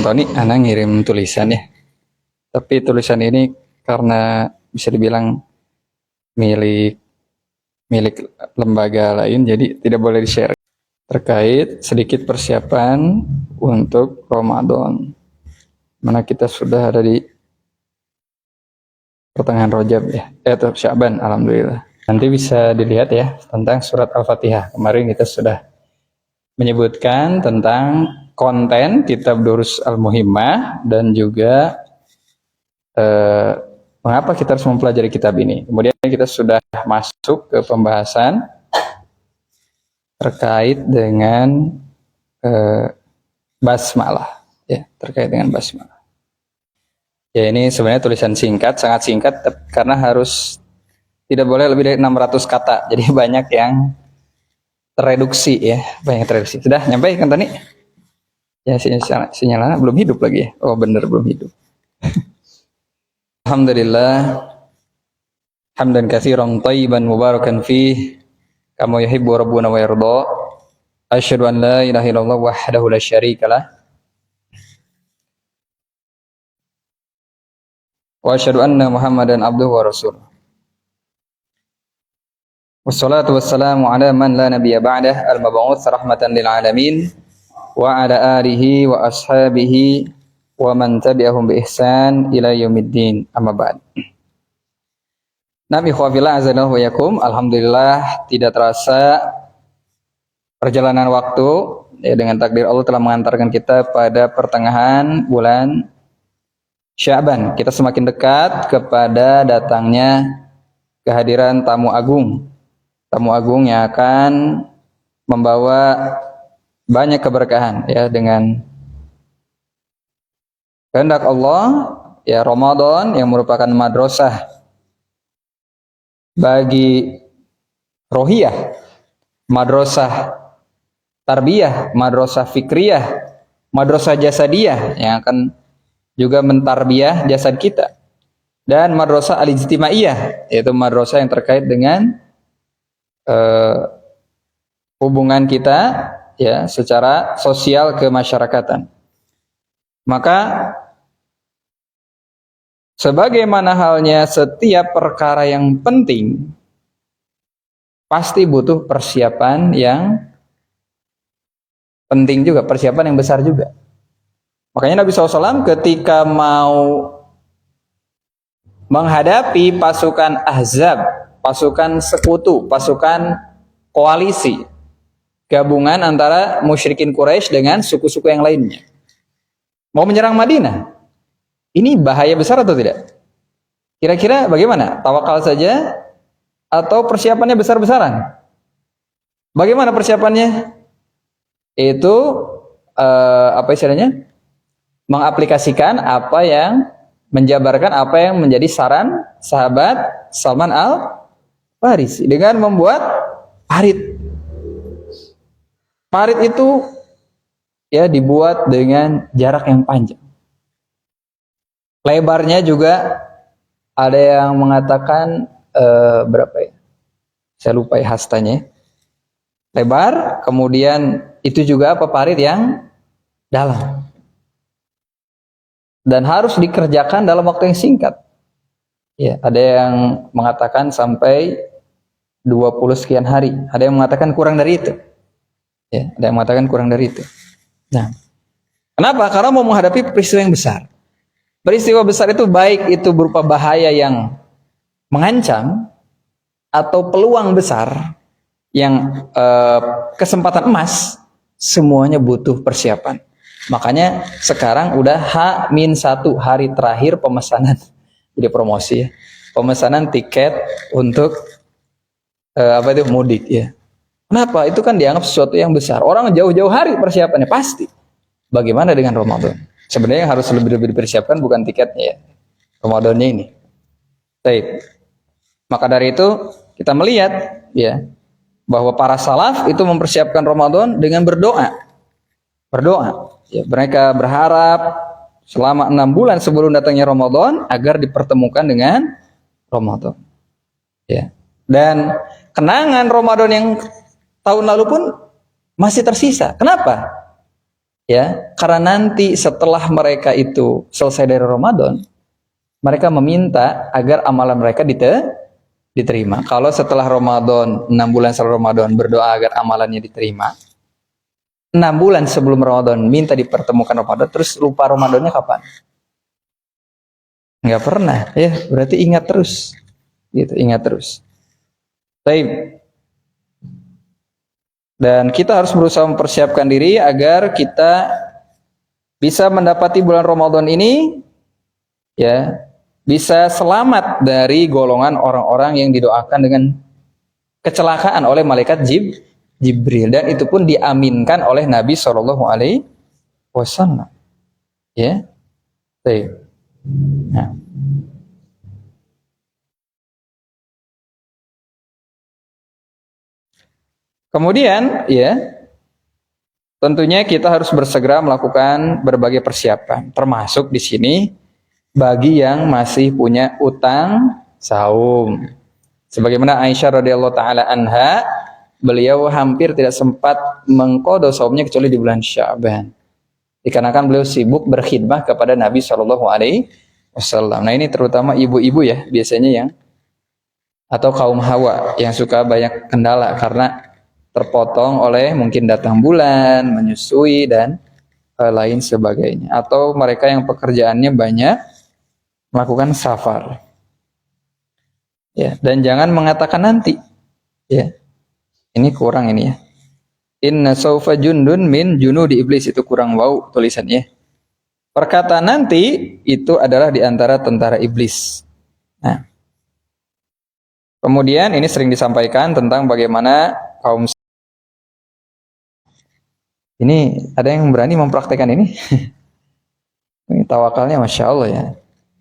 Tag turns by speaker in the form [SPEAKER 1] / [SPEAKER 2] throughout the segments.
[SPEAKER 1] Tony, Ana ngirim tulisan ya. Tapi tulisan ini karena bisa dibilang milik lembaga lain, jadi tidak boleh di-share. Terkait sedikit persiapan untuk Ramadan. Mana kita sudah ada di pertengahan Rajab ya, atau Sya'ban, alhamdulillah. Nanti bisa dilihat ya tentang surat Al-Fatihah. Kemarin kita sudah menyebutkan tentang konten kitab Durus Al-Muhimmah dan juga mengapa kita harus mempelajari kitab ini. Kemudian kita sudah masuk ke pembahasan terkait dengan basmalah ya, terkait dengan basmalah. Ya, ini sebenarnya tulisan singkat, sangat singkat karena harus tidak boleh lebih dari 600 kata. Jadi banyak yang tereduksi ya, banyak tereduksi. Sudah nyampe kan Tani? Ya, sinyalnya belum hidup lagi ya. Oh bener, belum hidup. Alhamdulillah hamdan katsiran thayyiban mubarakan fih kama yuhibbu rabbuna wa yarda. Asyhadu an la ilaha illallah wahdahu la syarikalah wa asyhadu anna Muhammadan abduhu wa rasuluh. Wassalatu wassalamu ala man la nabiyya ba'dah al-mab'uts rahmatan lil alamin wa ala alihi wa ashabihi wa man tabi'ahum bi ihsan ila yaumiddin, amma ba'd. Nabi khawfillah azanahu wa yakum. Alhamdulillah tidak terasa perjalanan waktu ya, dengan takdir Allah telah mengantarkan kita pada pertengahan bulan Sya'ban. Kita semakin dekat kepada datangnya kehadiran tamu agung yang akan membawa banyak keberkahan ya, dengan kehendak Allah ya. Ramadan yang merupakan madrasah bagi rohiyah, madrasah tarbiyah, madrasah fikriyah, madrasah jasadiyah yang akan juga mentarbiyah jasad kita, dan madrasah al-ijtimaiyah yaitu madrasah yang terkait dengan hubungan kita ya secara sosial kemasyarakatan. Maka sebagaimana halnya setiap perkara yang penting pasti butuh persiapan yang penting juga, persiapan yang besar juga. Makanya Nabi SAW ketika mau menghadapi pasukan Ahzab, pasukan sekutu, pasukan koalisi, gabungan antara musyrikin Quraisy dengan suku-suku yang lainnya, mau menyerang Madinah, ini bahaya besar atau tidak? Kira-kira bagaimana? Tawakal saja atau persiapannya besar-besaran? Bagaimana persiapannya? Itu apa istilahnya? Mengaplikasikan apa yang menjabarkan apa yang menjadi saran sahabat Salman Al-Farisi dengan membuat parit. Parit itu ya dibuat dengan jarak yang panjang. Lebarnya juga ada yang mengatakan berapa ya? Saya lupa ya hastanya. Lebar, kemudian itu juga apa, parit yang dalam. Dan harus dikerjakan dalam waktu yang singkat. Ya, ada yang mengatakan sampai 20 sekian hari, ada yang mengatakan kurang dari itu. Ya, ada yang mengatakan kurang dari itu. Nah, kenapa? Karena mau menghadapi peristiwa yang besar. Peristiwa besar itu baik itu berupa bahaya yang mengancam atau peluang besar yang kesempatan emas, semuanya butuh persiapan. Makanya sekarang udah H-1 hari terakhir pemesanan, jadi promosi ya, pemesanan tiket untuk mudik ya. Kenapa? Itu kan dianggap sesuatu yang besar. Orang jauh-jauh hari persiapannya pasti. Bagaimana dengan Ramadan? Sebenarnya harus lebih dipersiapkan bukan tiketnya ya, Ramadannya ini. Baik. Maka dari itu kita melihat ya bahwa para salaf itu mempersiapkan Ramadan dengan berdoa. Ya, mereka berharap selama 6 bulan sebelum datangnya Ramadan agar dipertemukan dengan Ramadan. Ya. Dan kenangan Ramadan yang tahun lalu pun masih tersisa. Kenapa? Ya, karena nanti setelah mereka itu selesai dari Ramadan, mereka meminta agar amalan mereka diterima. Kalau setelah Ramadan, 6 bulan setelah Ramadan berdoa agar amalannya diterima, 6 bulan sebelum Ramadan minta dipertemukan Ramadan, terus lupa Ramadannya kapan? Nggak pernah, ya berarti ingat terus, gitu, ingat terus. Baik. Dan kita harus berusaha mempersiapkan diri agar kita bisa mendapati bulan Ramadan ini, ya, bisa selamat dari golongan orang-orang yang didoakan dengan kecelakaan oleh malaikat Jibril, dan itu pun diaminkan oleh Nabi Shallallahu Alaihi Wasallam. Ya, baik. Nah. Kemudian, ya, tentunya kita harus bersegera melakukan berbagai persiapan, termasuk di sini bagi yang masih punya utang saum. Sebagaimana Aisyah radhiyallahu taala anha, beliau hampir tidak sempat mengqadha saumnya kecuali di bulan Sya'ban. Dikarenakan beliau sibuk berkhidmah kepada Nabi Shallallahu Alaihi Wasallam. Nah, ini terutama ibu-ibu ya, biasanya yang atau kaum hawa yang suka banyak kendala karena terpotong oleh mungkin datang bulan, menyusui, dan lain sebagainya. Atau mereka yang pekerjaannya banyak melakukan safar. Ya, dan jangan mengatakan nanti. Ya, ini kurang ini ya. Inna saufa jundun min junudi iblis, itu kurang wow tulisannya. Perkataan nanti itu adalah di antara tentara iblis. Nah, kemudian ini sering disampaikan tentang bagaimana kaum. Ini ada yang berani mempraktekkan ini? Ini tawakalnya Masya Allah ya.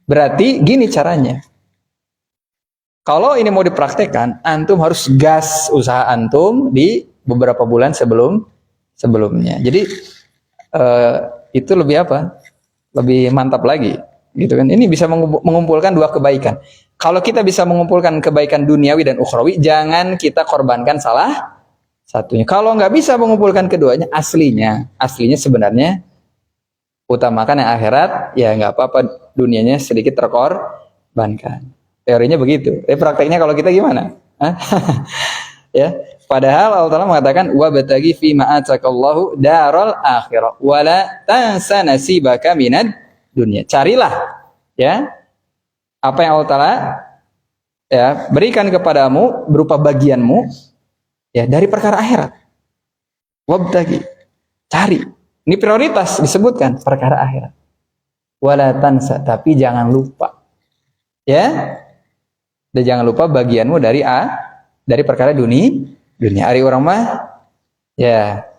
[SPEAKER 1] Berarti gini caranya. Kalau ini mau dipraktekkan, antum harus gas usaha antum di beberapa bulan sebelumnya. Jadi itu lebih apa? Lebih mantap lagi, gitu kan? Ini bisa mengumpulkan dua kebaikan. Kalau kita bisa mengumpulkan kebaikan duniawi dan ukhrawi, jangan kita korbankan salah satunya. Kalau nggak bisa mengumpulkan keduanya, aslinya sebenarnya utamakan yang akhirat, ya nggak apa-apa dunianya sedikit terkorbankan. Teorinya begitu. Prakteknya kalau kita gimana? Ya, padahal Allah Taala mengatakan wa batagi fi ma atakallahu daral akhirah wala tansa nasibaka minad dunya. Carilah ya apa yang Allah Taala ya berikan kepadamu berupa bagianmu ya dari perkara akhirat. Wabtagi, cari. Ini prioritas disebutkan perkara akhirat. Wala tansa, tapi jangan lupa. Ya. Dan jangan lupa bagianmu dari perkara dunia. Ari orang mah ya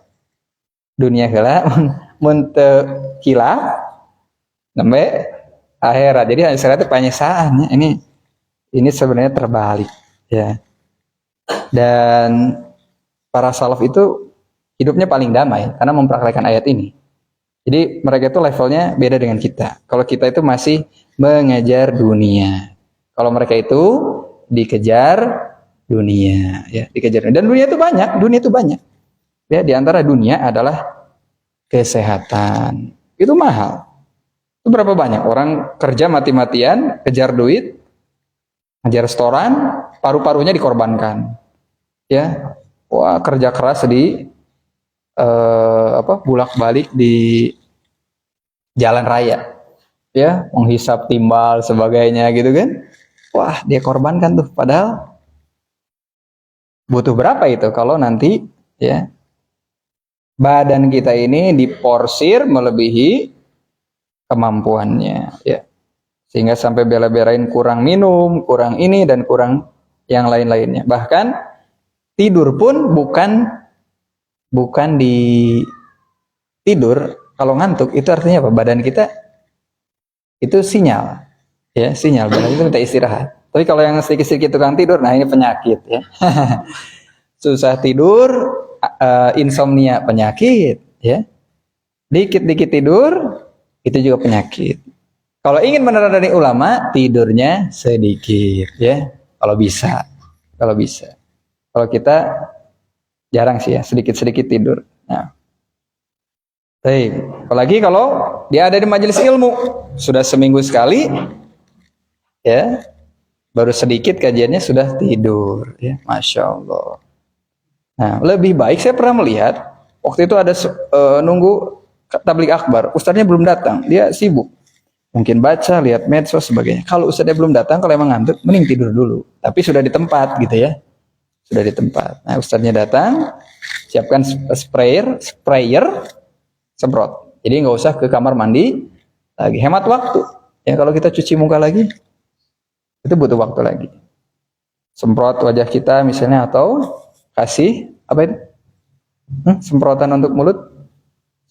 [SPEAKER 1] dunia heula mun teu hilaf nembe akhirat. Jadi akhirat itu penyesaannya. Ini sebenarnya terbalik ya. Dan para salaf itu hidupnya paling damai karena mempraktikkan ayat ini. Jadi mereka itu levelnya beda dengan kita. Kalau kita itu masih mengejar dunia. Kalau mereka itu dikejar dunia, ya, dikejar. Dan dunia itu banyak. Ya, di antara dunia adalah kesehatan. Itu mahal. Itu berapa banyak orang kerja mati-matian, kejar duit, kejar restoran, paru-parunya dikorbankan. Ya, wah kerja keras di bolak-balik di jalan raya. Ya, menghisap timbal sebagainya gitu kan. Wah, dia korbankan tuh, padahal butuh berapa itu kalau nanti ya badan kita ini diporsir melebihi kemampuannya ya. Sehingga sampai bela-belain kurang minum, kurang ini dan kurang yang lain-lainnya. Bahkan tidur pun bukan di tidur kalau ngantuk itu artinya apa? Badan kita itu sinyal. Ya, sinyal badan itu minta istirahat. Tapi kalau yang sedikit-sedikit tukang tidur, nah ini penyakit ya. Susah tidur, insomnia penyakit ya. Dikit-dikit tidur itu juga penyakit. Kalau ingin meneladani ulama, tidurnya sedikit ya. Kalau bisa. Kalau kita jarang sih ya, sedikit-sedikit tidur. Nah. Baik. Apalagi kalau dia ada di majelis ilmu, sudah seminggu sekali, ya, baru sedikit kajiannya sudah tidur, ya, masya Allah. Nah, lebih baik saya pernah melihat waktu itu ada nunggu tabligh akbar, ustadznya belum datang, dia sibuk, mungkin baca, lihat medsos sebagainya. Kalau ustadznya belum datang, kalau emang ngantuk, mending tidur dulu. Tapi sudah di tempat, gitu ya, sudah di tempat. Nah, ustadznya datang, siapkan sprayer, semprot. Jadi nggak usah ke kamar mandi lagi, hemat waktu. Ya kalau kita cuci muka lagi, itu butuh waktu lagi. Semprot wajah kita misalnya, atau kasih apa itu? Semprotan untuk mulut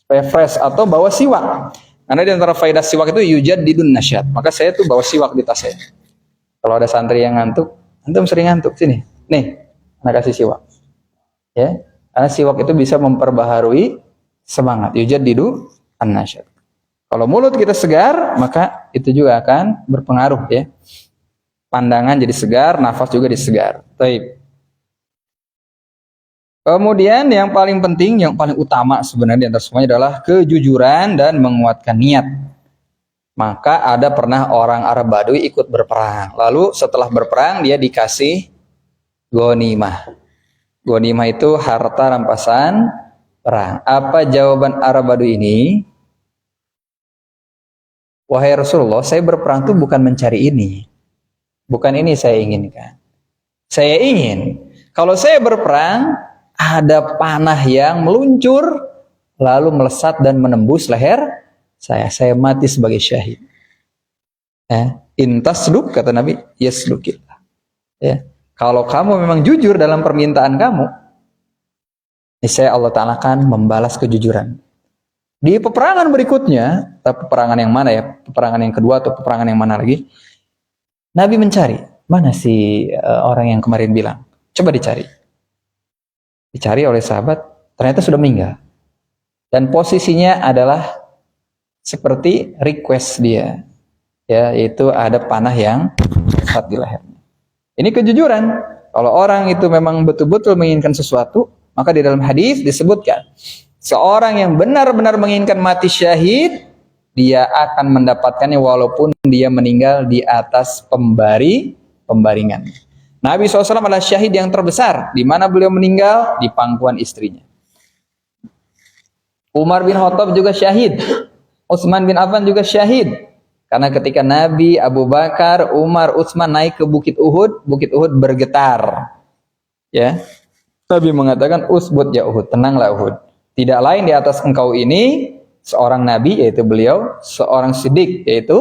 [SPEAKER 1] supaya fresh, atau bawa siwak. Karena di antara faedah siwak itu yujaddidun nasyat. Maka saya tuh bawa siwak di tas saya. Kalau ada santri yang ngantuk, antum sering ngantuk, sini. Nih, anak kasih siwak. Ya, karena siwak itu bisa memperbaharui semangat. Yujaddidu an-nasyat. Kalau mulut kita segar, maka itu juga akan berpengaruh, ya. Pandangan jadi segar, nafas juga disegar. Baik. Kemudian yang paling penting, yang paling utama sebenarnya di antara semuanya adalah kejujuran dan menguatkan niat. Maka ada pernah orang Arab Badui ikut berperang. Lalu setelah berperang dia dikasih ghanimah. Ghanimah itu harta rampasan perang. Apa jawaban Arab Badui ini? Wahai Rasulullah, saya berperang itu bukan mencari ini. Bukan ini saya inginkan. Saya ingin, kalau saya berperang, ada panah yang meluncur, lalu melesat dan menembus leher saya. Saya mati sebagai syahid. Intasluk, kata Nabi, yaslukillah. Ya. Kalau kamu memang jujur dalam permintaan kamu, niscaya Allah Ta'ala akan membalas kejujuran. Di peperangan berikutnya, peperangan yang mana ya? Peperangan yang kedua atau peperangan yang mana lagi? Nabi mencari, mana si orang yang kemarin bilang? Coba dicari. Dicari oleh sahabat, ternyata sudah meninggal. Dan posisinya adalah seperti request dia. Ya, yaitu ada panah yang tepat di lehernya. Ini kejujuran. Kalau orang itu memang betul-betul menginginkan sesuatu, maka di dalam hadis disebutkan, seorang yang benar-benar menginginkan mati syahid, dia akan mendapatkannya walaupun dia meninggal di atas pembaringan. Nabi SAW adalah syahid yang terbesar. Di mana beliau meninggal? Di pangkuan istrinya. Umar bin Khattab juga syahid. Utsman bin Affan juga syahid. Karena ketika Nabi, Abu Bakar, Umar, Utsman naik ke Bukit Uhud bergetar. Ya. Nabi mengatakan, usbut ya Uhud, tenanglah Uhud. Tidak lain di atas engkau ini seorang nabi, yaitu beliau, seorang siddiq, yaitu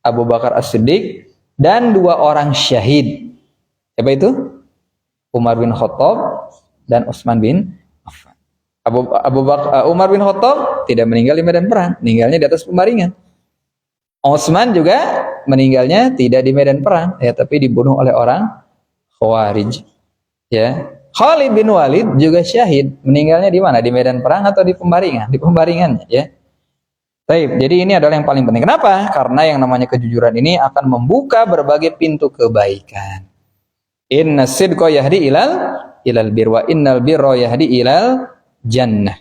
[SPEAKER 1] Abu Bakar As-Siddiq, dan 2 orang syahid. Siapa itu? Umar bin Khattab dan Utsman bin Affan. Umar bin Khattab tidak meninggal di medan perang, meninggalnya di atas pembaringan. Utsman juga meninggalnya tidak di medan perang, ya, tapi dibunuh oleh orang Khawarij. Ya. Khalid bin Walid juga syahid, meninggalnya di mana? Di medan perang atau di pembaringan? Di pembaringannya, ya. Baik, jadi ini adalah yang paling penting. Kenapa? Karena yang namanya kejujuran ini akan membuka berbagai pintu kebaikan. Inna sidqa yahdi ilal bir wa innal birra yahdi ilal jannah.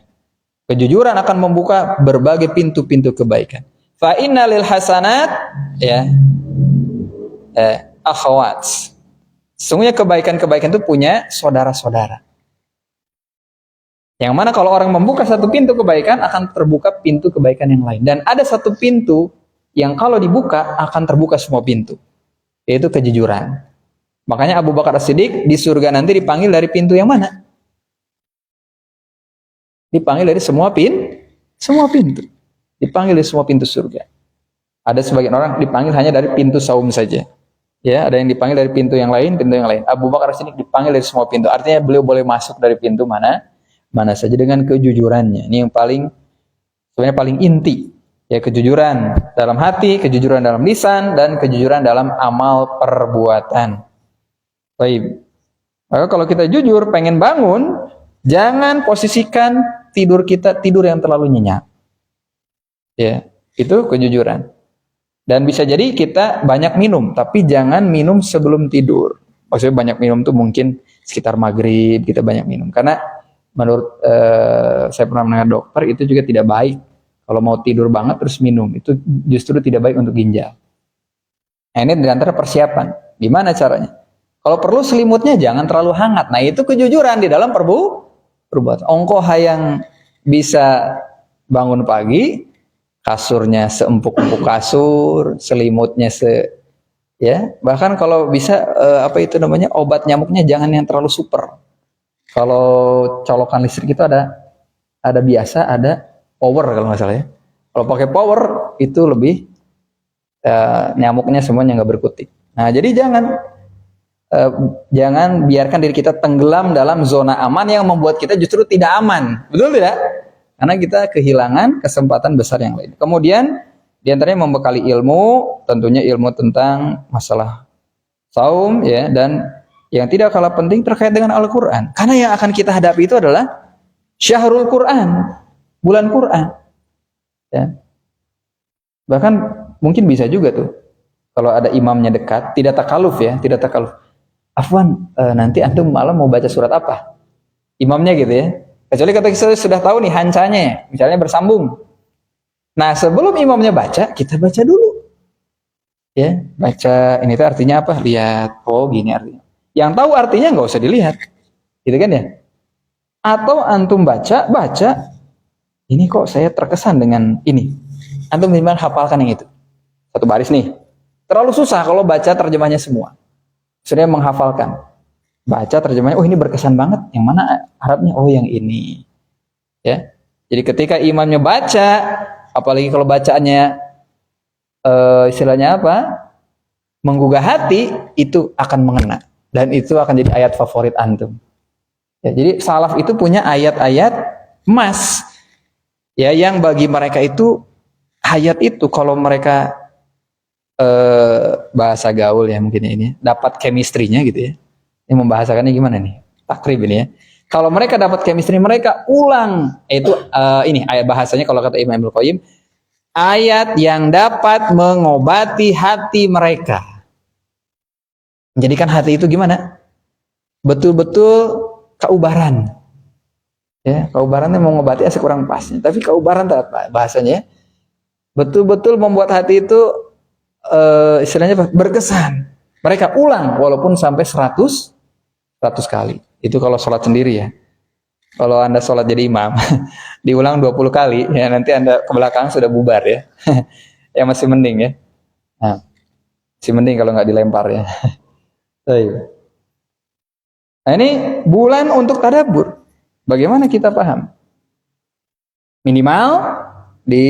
[SPEAKER 1] Kejujuran akan membuka berbagai pintu-pintu kebaikan. Fa innalil hasanat, ya, akhawat. Sesungguhnya kebaikan-kebaikan itu punya saudara-saudara. Yang mana kalau orang membuka satu pintu kebaikan, akan terbuka pintu kebaikan yang lain. Dan ada satu pintu yang kalau dibuka, akan terbuka semua pintu. Yaitu kejujuran. Makanya Abu Bakar As-Siddiq di surga nanti dipanggil dari pintu yang mana? Dipanggil dari semua pintu. Dipanggil dari semua pintu surga. Ada sebagian orang dipanggil hanya dari pintu saum saja. Ya, ada yang dipanggil dari pintu yang lain, Abu Bakar As-Siddiq dipanggil dari semua pintu. Artinya beliau boleh masuk dari pintu mana saja dengan kejujurannya. Ini yang sebenarnya paling inti. Ya, kejujuran dalam hati, kejujuran dalam lisan, dan kejujuran dalam amal perbuatan. Baik. Maka kalau kita jujur pengen bangun, jangan posisikan tidur kita tidur yang terlalu nyenyak. Ya, itu kejujuran. Dan bisa jadi kita banyak minum, tapi jangan minum sebelum tidur. Maksudnya banyak minum tuh mungkin sekitar maghrib kita banyak minum. Karena menurut saya pernah mendengar dokter itu juga tidak baik. Kalau mau tidur banget terus minum, itu justru tidak baik untuk ginjal. Nah, ini di antara persiapan. Gimana caranya? Kalau perlu selimutnya jangan terlalu hangat. Nah, itu kejujuran di dalam perbuatan. Ongkoh yang bisa bangun pagi, kasurnya seempuk-empuk kasur, selimutnya ya. Bahkan kalau bisa apa itu namanya? Obat nyamuknya jangan yang terlalu super. Kalau colokan listrik itu ada biasa, ada power kalau nggak salah ya. Kalau pakai power itu lebih nyamuknya semuanya nggak berkutik. Nah, jadi jangan biarkan diri kita tenggelam dalam zona aman yang membuat kita justru tidak aman. Betul tidak? Karena kita kehilangan kesempatan besar yang lain. Kemudian diantaranya membekali ilmu, tentunya ilmu tentang masalah saum ya, dan yang tidak kalah penting terkait dengan Al-Quran. Karena yang akan kita hadapi itu adalah Syahrul Quran, bulan Quran. Ya. Bahkan mungkin bisa juga tuh, kalau ada imamnya dekat, tidak takaluf ya, tidak takaluf. Afwan, nanti antum malam mau baca surat apa? Imamnya gitu ya. Kecuali kita sudah tahu nih hancanya, misalnya bersambung. Nah, sebelum imamnya baca, kita baca dulu. Ya, baca ini tuh artinya apa? Lihat, oh gini artinya. Yang tahu artinya nggak usah dilihat, gitu kan ya? Atau antum baca, ini kok saya terkesan dengan ini. Antum minimal hafalkan yang itu. Satu baris nih. Terlalu susah kalau baca terjemahnya semua. Sudah menghafalkan. Baca terjemahnya, oh ini berkesan banget. Yang mana Arabnya? Oh yang ini. Ya. Jadi ketika imamnya baca, apalagi kalau bacaannya istilahnya apa? Menggugah hati, itu akan mengena. Dan itu akan jadi ayat favorit antum. Ya, jadi salaf itu punya ayat-ayat emas. Ya, yang bagi mereka itu ayat itu kalau mereka bahasa gaul ya mungkin ini dapat chemistry-nya gitu ya. Ini membahasakannya gimana nih? Takrib ini ya. Kalau mereka dapat chemistry mereka ulang itu ini ayat bahasanya kalau kata Imam Ibnu Qayyim ayat yang dapat mengobati hati mereka. Menjadikan hati itu gimana? Betul-betul keubaran. Ya, keubarannya mengobati asal kurang pasnya. Tapi keubaran apa bahasanya? Betul-betul membuat hati itu istilahnya berkesan. Mereka ulang walaupun sampai 100 kali. Itu kalau sholat sendiri ya. Kalau Anda sholat jadi imam, diulang 20 kali, ya nanti Anda ke belakang sudah bubar ya. Ya masih mending ya. Nah, masih mending kalau nggak dilempar ya. Nah ini bulan untuk tadabbur. Bagaimana kita paham? Minimal di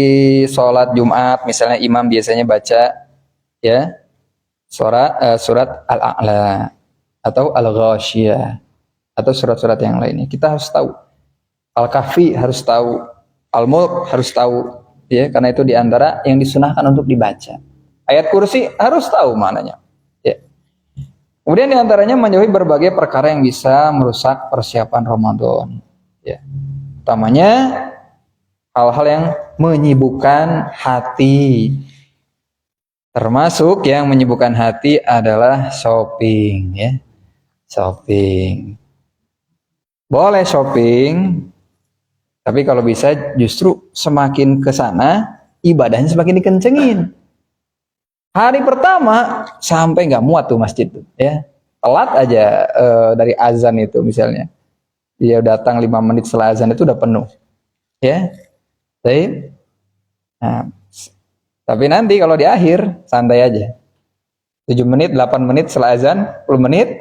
[SPEAKER 1] sholat Jumat misalnya imam biasanya baca ya surat Al-A'la atau Al-Ghasyiyah atau surat-surat yang lainnya. Kita harus tahu. Al-Kahfi harus tahu, Al-Mulk harus tahu ya karena itu diantara yang disunahkan untuk dibaca. Ayat kursi harus tahu maknanya. Ya. Kemudian diantaranya menjauhi berbagai perkara yang bisa merusak persiapan Ramadan. Ya. Utamanya hal-hal yang menyibukkan hati. Termasuk yang menyibukkan hati adalah shopping ya. Shopping. Boleh shopping, tapi kalau bisa justru semakin ke sana ibadahnya semakin dikencengin. Hari pertama sampai nggak muat tuh masjid tuh ya. Telat aja dari azan itu misalnya. Dia datang 5 menit setelah azan itu udah penuh. Ya. Baik. Nah, tapi nanti kalau di akhir santai aja. 7 menit, 8 menit setelah azan, 10 menit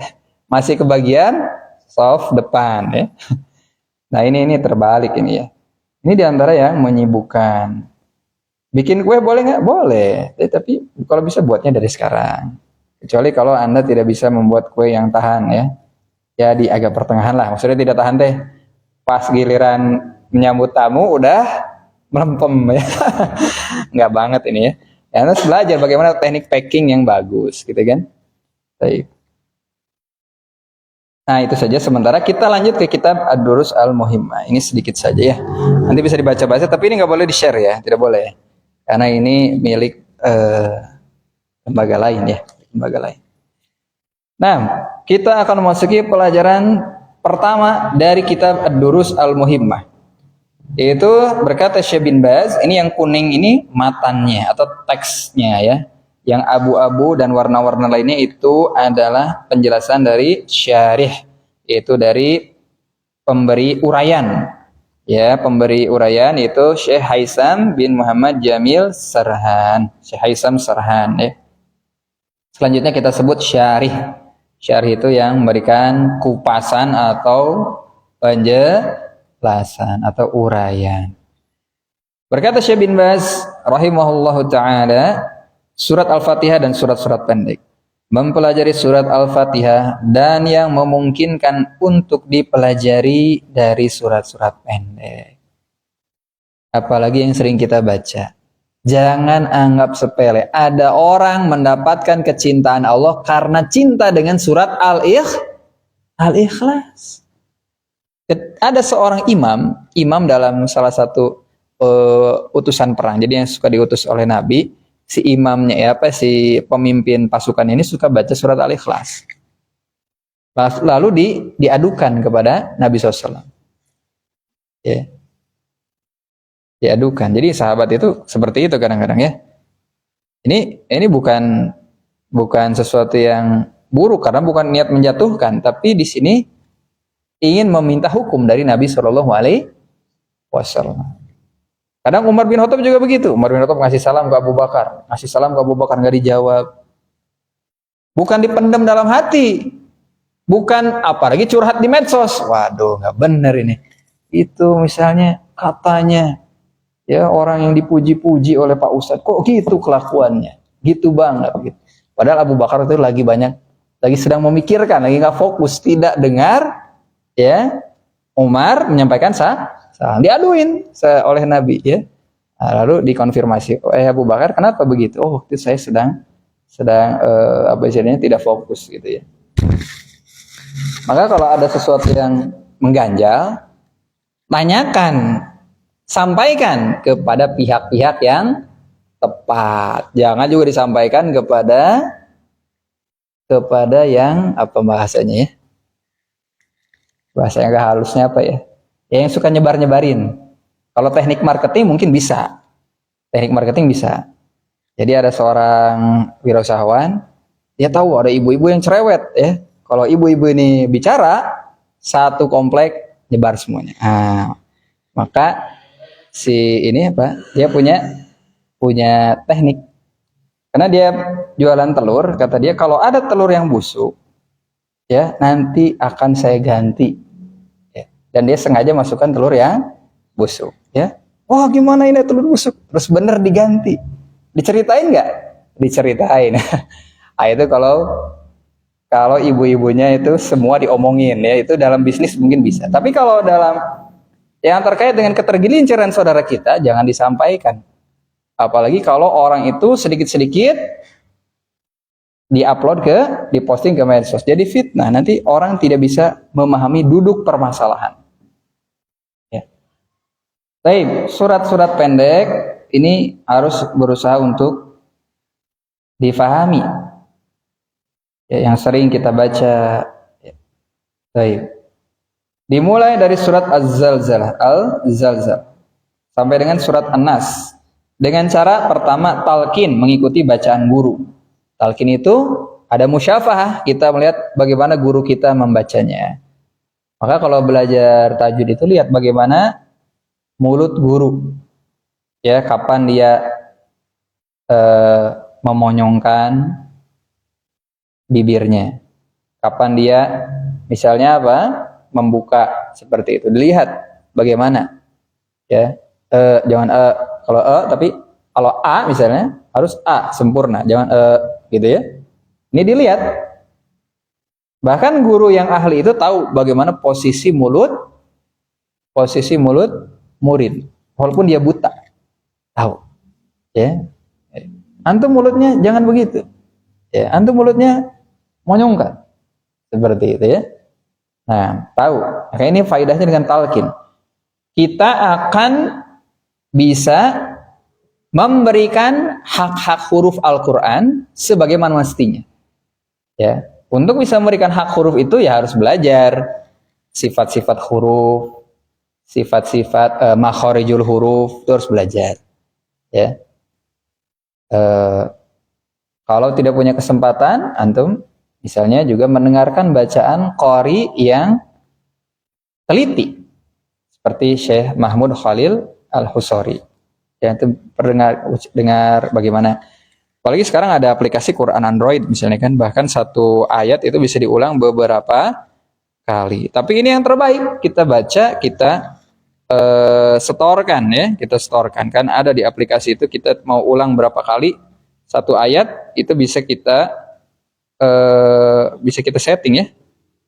[SPEAKER 1] masih kebagian soft depan ya. Nah, ini terbalik ini ya. Ini diantara yang menyibukkan. Bikin kue boleh nggak? Boleh. Tapi kalau bisa buatnya dari sekarang. Kecuali kalau Anda tidak bisa membuat kue yang tahan ya. Ya di agak pertengahan lah. Maksudnya tidak tahan teh. Pas giliran menyambut tamu udah melempem ya. Nggak banget ini ya. Ya Anda harus belajar bagaimana teknik packing yang bagus gitu kan. Baik. Nah itu saja sementara kita lanjut ke kitab Ad-Durus Al-Muhimmah. Ini sedikit saja ya. Nanti bisa dibaca-baca tapi ini nggak boleh di-share ya. Tidak boleh. Karena ini milik lembaga lain ya. Lembaga lain. Nah kita akan memasuki pelajaran Pertama dari kitab Ad-Durus Al-Muhimmah. Itu berkata Syekh bin Baz, ini yang kuning ini matannya atau teksnya ya. Yang abu-abu dan warna-warna lainnya itu adalah penjelasan dari syarih, yaitu dari pemberi uraian. Ya, pemberi uraian itu Syekh Haisam bin Muhammad Jamil Sarhan. Syekh Haisam Sarhan ya. Selanjutnya kita sebut syarih. Syarih itu yang memberikan kupasan atau penjelasan atau uraian. Berkata Syekh bin Baz rahimahullahu taala, surat Al-Fatihah dan surat-surat pendek. Mempelajari surat Al-Fatihah dan yang memungkinkan untuk dipelajari dari surat-surat pendek. Apalagi yang sering kita baca. Jangan anggap sepele. Ada orang mendapatkan kecintaan Allah karena cinta dengan surat Al-Ikhlas. Ada seorang imam dalam salah satu utusan perang. Jadi yang suka diutus oleh Nabi, si imamnya si pemimpin pasukan ini suka baca surat Al-Ikhlas. Lalu diadukan kepada Nabi SAW. Ya. Diadukan. Jadi sahabat itu seperti itu kadang-kadang ya. Ini bukan sesuatu yang buruk karena bukan niat menjatuhkan, tapi di sini ingin meminta hukum dari Nabi SAW. Kadang Umar bin Khattab juga begitu. Umar bin Khattab ngasih salam ke Abu Bakar. Ngasih salam ke Abu Bakar nggak dijawab. Bukan dipendam dalam hati. Bukan apalagi curhat di medsos. Waduh, nggak bener ini. Itu misalnya katanya ya orang yang dipuji-puji oleh Pak Ustadz. Kok gitu kelakuannya? Gitu banget. Gitu. Padahal Abu Bakar itu lagi sedang memikirkan, lagi nggak fokus, tidak dengar ya Umar menyampaikan salam, diaduin oleh Nabi ya. Nah, lalu dikonfirmasi, Abu Bakar kenapa begitu? Oh, itu saya sedang tidak fokus gitu ya. Maka kalau ada sesuatu yang mengganjal, tanyakan, sampaikan kepada pihak-pihak yang tepat. Jangan juga disampaikan kepada yang apa bahasanya ya? Bahasa yang agak halusnya apa ya? Yang suka nyebar-nyebarin. Kalau teknik marketing mungkin bisa. Teknik marketing bisa. Jadi ada seorang wirausahawan, dia tahu ada ibu-ibu yang cerewet ya. Kalau ibu-ibu ini bicara, satu komplek nyebar semuanya. Nah, maka dia punya teknik. Karena dia jualan telur, kata dia kalau ada telur yang busuk, ya nanti akan saya ganti. Dan dia sengaja masukkan telur yang busuk ya. Wah, gimana ini telur busuk? Terus bener diganti. Diceritain nggak? Diceritain. Nah, itu kalau ibu-ibunya itu semua diomongin ya, itu dalam bisnis mungkin bisa. Tapi kalau dalam yang terkait dengan ketergelinciran saudara kita, jangan disampaikan. Apalagi kalau orang itu sedikit-sedikit diposting ke medsos. Jadi fitnah, nanti orang tidak bisa memahami duduk permasalahan. Baik, surat-surat pendek ini harus berusaha untuk difahami. Ya, yang sering kita baca. Baik. Dimulai dari surat Az-Zalzalah, sampai dengan surat An-Nas. Dengan cara pertama talqin, mengikuti bacaan guru. Talqin itu ada musyafahah, kita melihat bagaimana guru kita membacanya. Maka kalau belajar tajwid itu lihat bagaimana mulut guru, ya kapan dia memonyongkan bibirnya, kapan dia misalnya membuka seperti itu, dilihat bagaimana, ya jangan kalau tapi kalau a misalnya harus a sempurna, jangan gitu ya. Ini dilihat. Bahkan guru yang ahli itu tahu bagaimana posisi mulut murid, walaupun dia buta, tahu. Ya, antum mulutnya jangan begitu. Ya, antum mulutnya monyongkan, seperti itu ya. Nah, tahu. Maka ini faedahnya dengan talqin. Kita akan bisa memberikan hak-hak huruf Al-Quran sebagaimana mestinya. Ya, untuk bisa memberikan hak huruf itu ya harus belajar. sifat-sifat huruf, sifat-sifat makharijul huruf, itu harus belajar. Ya. Kalau tidak punya kesempatan, antum misalnya juga mendengarkan bacaan qari yang teliti, seperti Syekh Mahmud Khalil Al-Husari. Ya, itu dengar bagaimana. Apalagi sekarang ada aplikasi Quran Android misalnya kan, bahkan satu ayat itu bisa diulang beberapa kali. Tapi ini yang terbaik, kita baca, kita setorkan ya, kita setorkan kan ada di aplikasi itu, kita mau ulang berapa kali satu ayat itu bisa kita setting ya,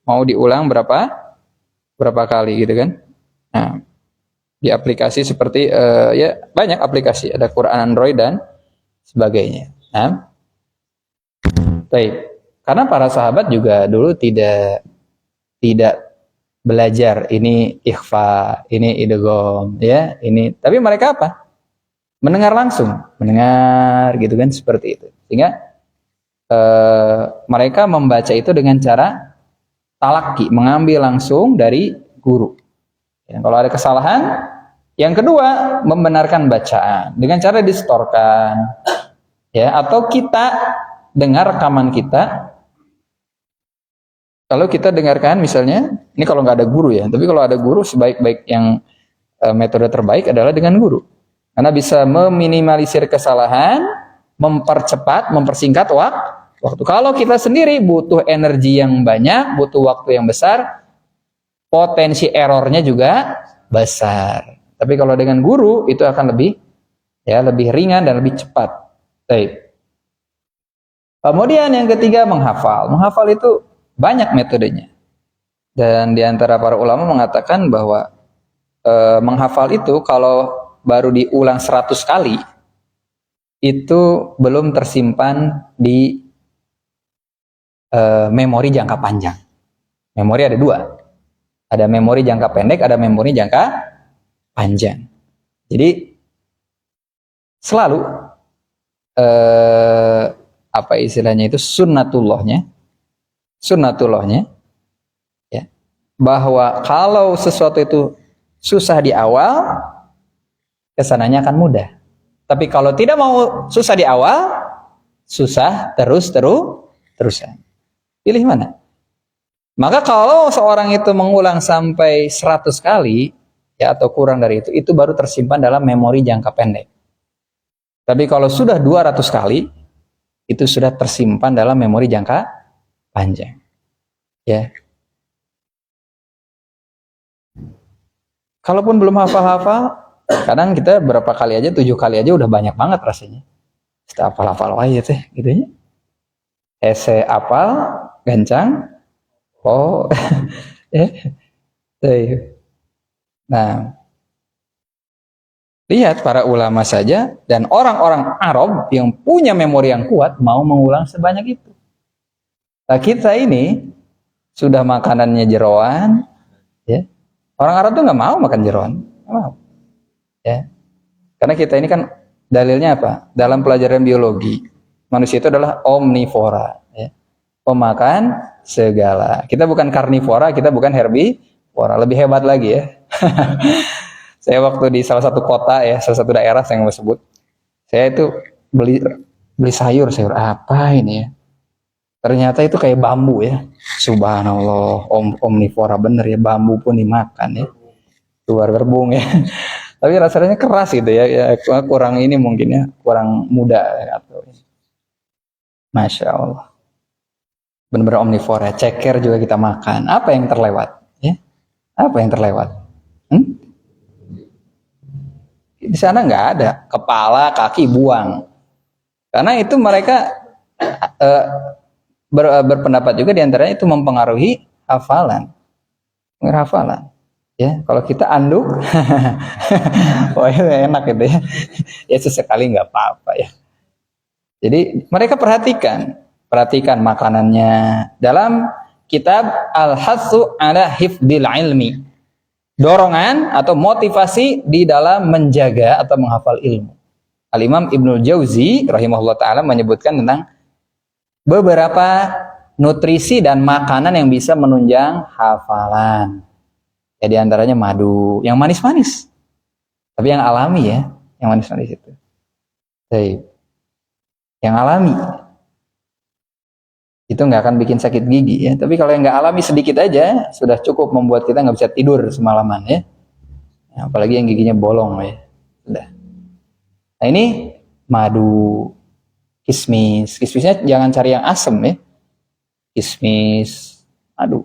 [SPEAKER 1] mau diulang berapa kali gitu kan. Nah, di aplikasi seperti ya banyak aplikasi, ada Quran Android dan sebagainya. Nah, baik. Karena para sahabat juga dulu tidak belajar ini ikhfa, ini idgham, ya, ini. Tapi mereka apa? Mendengar langsung, mendengar gitu kan, seperti itu. Sehingga mereka membaca itu dengan cara talaki, mengambil langsung dari guru. Ya, kalau ada kesalahan, yang kedua membenarkan bacaan dengan cara distorkan. Ya, atau kita dengar rekaman kita. Kalau kita dengarkan misalnya, ini kalau nggak ada guru ya, tapi kalau ada guru, sebaik-baik yang metode terbaik adalah dengan guru. Karena bisa meminimalisir kesalahan, mempercepat, mempersingkat waktu. Kalau kita sendiri butuh energi yang banyak, butuh waktu yang besar, potensi errornya juga besar. Tapi kalau dengan guru itu akan lebih ringan dan lebih cepat. Baik. Kemudian yang ketiga menghafal. Menghafal itu banyak metodenya. Dan di antara para ulama mengatakan bahwa menghafal itu kalau baru diulang 100 kali itu belum tersimpan di memori jangka panjang. Memori ada dua. Ada memori jangka pendek, ada memori jangka panjang. Jadi selalu apa istilahnya itu sunnatullahnya ya, bahwa kalau sesuatu itu susah di awal, kesananya akan mudah. Tapi kalau tidak mau susah di awal, susah terusan. Pilih mana? Maka kalau seorang itu mengulang sampai 100 kali ya, atau kurang dari itu baru tersimpan dalam memori jangka pendek. Tapi kalau sudah 200 kali, itu sudah tersimpan dalam memori jangka panjang. Ya. Kalaupun belum hafal-hafal, kadang kita berapa kali aja, 7 kali aja udah banyak banget rasanya. Kita hafal-hafal aja teh, gitu ya. Ese apal, gancang, oh, nah, lihat para ulama saja dan orang-orang Arab yang punya memori yang kuat mau mengulang sebanyak itu. Nah, kita ini sudah makanannya jeroan, ya. Orang Arab tuh nggak mau makan jeroan, nggak mau, ya. Karena kita ini kan dalilnya apa? Dalam pelajaran biologi, manusia itu adalah omnivora, ya. Pemakan segala. Kita bukan karnivora, kita bukan herbivora. Lebih hebat lagi ya. Saya waktu di salah satu kota ya, salah satu daerah saya nggak mau sebut, saya itu beli sayur apa ini ya? Ternyata itu kayak bambu ya. Subhanallah, omnivora bener ya, bambu pun dimakan ya. Keluar gerbong ya. Tapi rasanya keras gitu ya, kurang ini mungkin ya, kurang muda atau ini. Masya Allah. Benar-benar omnivora. Ceker juga kita makan. Apa yang terlewat? Ya? Apa yang terlewat? Di sana nggak ada kepala, kaki, buang. Karena itu mereka berpendapat juga diantaranya itu mempengaruhi hafalan. Ya, kalau kita anduk, wah itu enak gitu ya. Ya sesekali nggak apa-apa ya. Jadi mereka perhatikan makanannya. Dalam kitab Al-Hatsu ala Hifdzil Ilmi, dorongan atau motivasi di dalam menjaga atau menghafal ilmu. Al-Imam Ibnul Jauzi rahimahullah ta'ala menyebutkan tentang beberapa nutrisi dan makanan yang bisa menunjang hafalan. Ya diantaranya madu, yang manis-manis. Tapi yang alami ya, yang manis-manis itu. Baik. Yang alami. Itu nggak akan bikin sakit gigi ya. Tapi kalau yang nggak alami sedikit aja, sudah cukup membuat kita nggak bisa tidur semalaman ya. Apalagi yang giginya bolong ya. Sudah. Nah ini madu, kismis. Kismisnya jangan cari yang asem ya. Kismis, madu.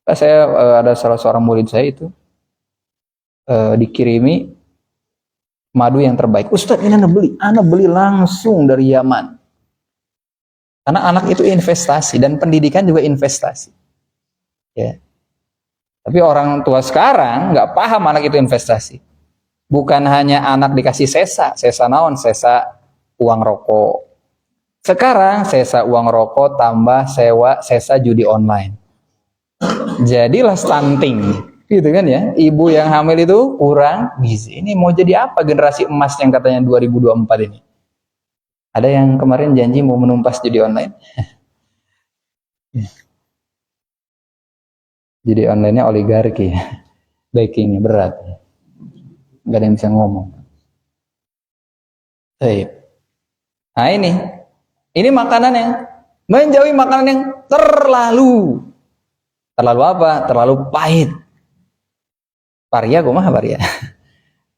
[SPEAKER 1] Saya ada salah seorang murid saya itu dikirimi madu yang terbaik. Ustadz ini Anda beli langsung dari Yaman. Karena anak itu investasi dan pendidikan juga investasi. Ya. Tapi orang tua sekarang nggak paham anak itu investasi. Bukan hanya anak dikasih sesa naon, sesa uang rokok. Sekarang sesa uang rokok tambah sewa sesa judi online. Jadilah stunting, gitu kan ya. Ibu yang hamil itu kurang gizi. Ini mau jadi apa generasi emas yang katanya 2024 ini? Ada yang kemarin janji mau menumpas judi online. Judi online-nya oligarki. Backingnya berat. Gak ada yang bisa ngomong. Baik. Nah ini makanan yang menjauhi makanan yang terlalu apa? Terlalu pahit. Paria kumaha paria?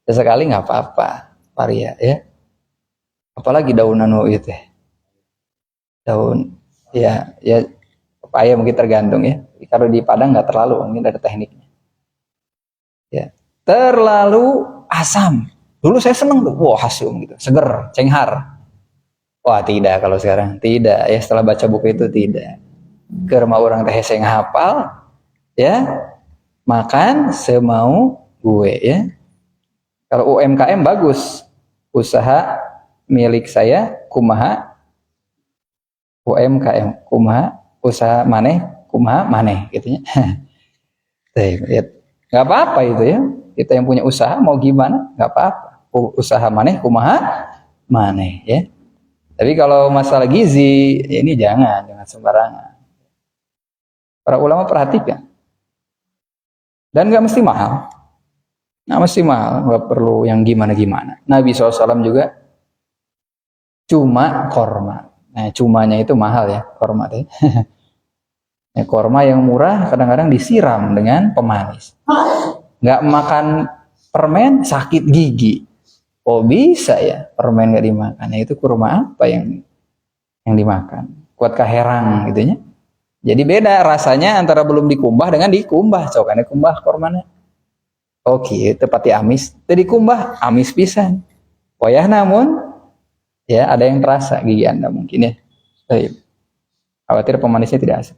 [SPEAKER 1] Sesekali nggak apa-apa paria ya. Apalagi daun anu itu teh. Daun ya pepaya mungkin tergantung ya. Kalau di Padang nggak terlalu, mungkin ada tekniknya. Ya. Terlalu asam. Dulu saya seneng tuh, wah hasum gitu, seger, cenghar. Wah tidak kalau sekarang, tidak ya setelah baca buku itu tidak. Ke rumah orang teh sing hafal, ya makan semau gue ya. Kalau UMKM bagus, usaha milik saya kumaha, UMKM kumaha, usaha maneh kumaha maneh gitunya. Nggak apa-apa itu ya. Kita yang punya usaha mau gimana nggak apa-apa. Usaha maneh kumaha maneh ya. Tapi kalau masalah gizi ini jangan sembarangan. Para ulama perhatikan. Dan nggak mesti mahal. Nggak mesti mahal, nggak perlu yang gimana-gimana. Nabi SAW juga cuma korma. Nah, cumanya itu mahal ya, korma teh. Nah, korma yang murah kadang-kadang disiram dengan pemanis. Nggak makan permen sakit gigi. Oh bisa ya permen nggak dimakan. Nah, itu kurma apa yang dimakan? Kuat kaherang gitu ya. Jadi beda rasanya antara belum dikumbah dengan dikumbah. Cokannya kumbah kormana. Oke, tepati amis. Tadi kumbah amis pisan. Wayah namun ya ada yang terasa gigi Anda mungkin ya. Baik. Khawatir pemanisnya tidak asik.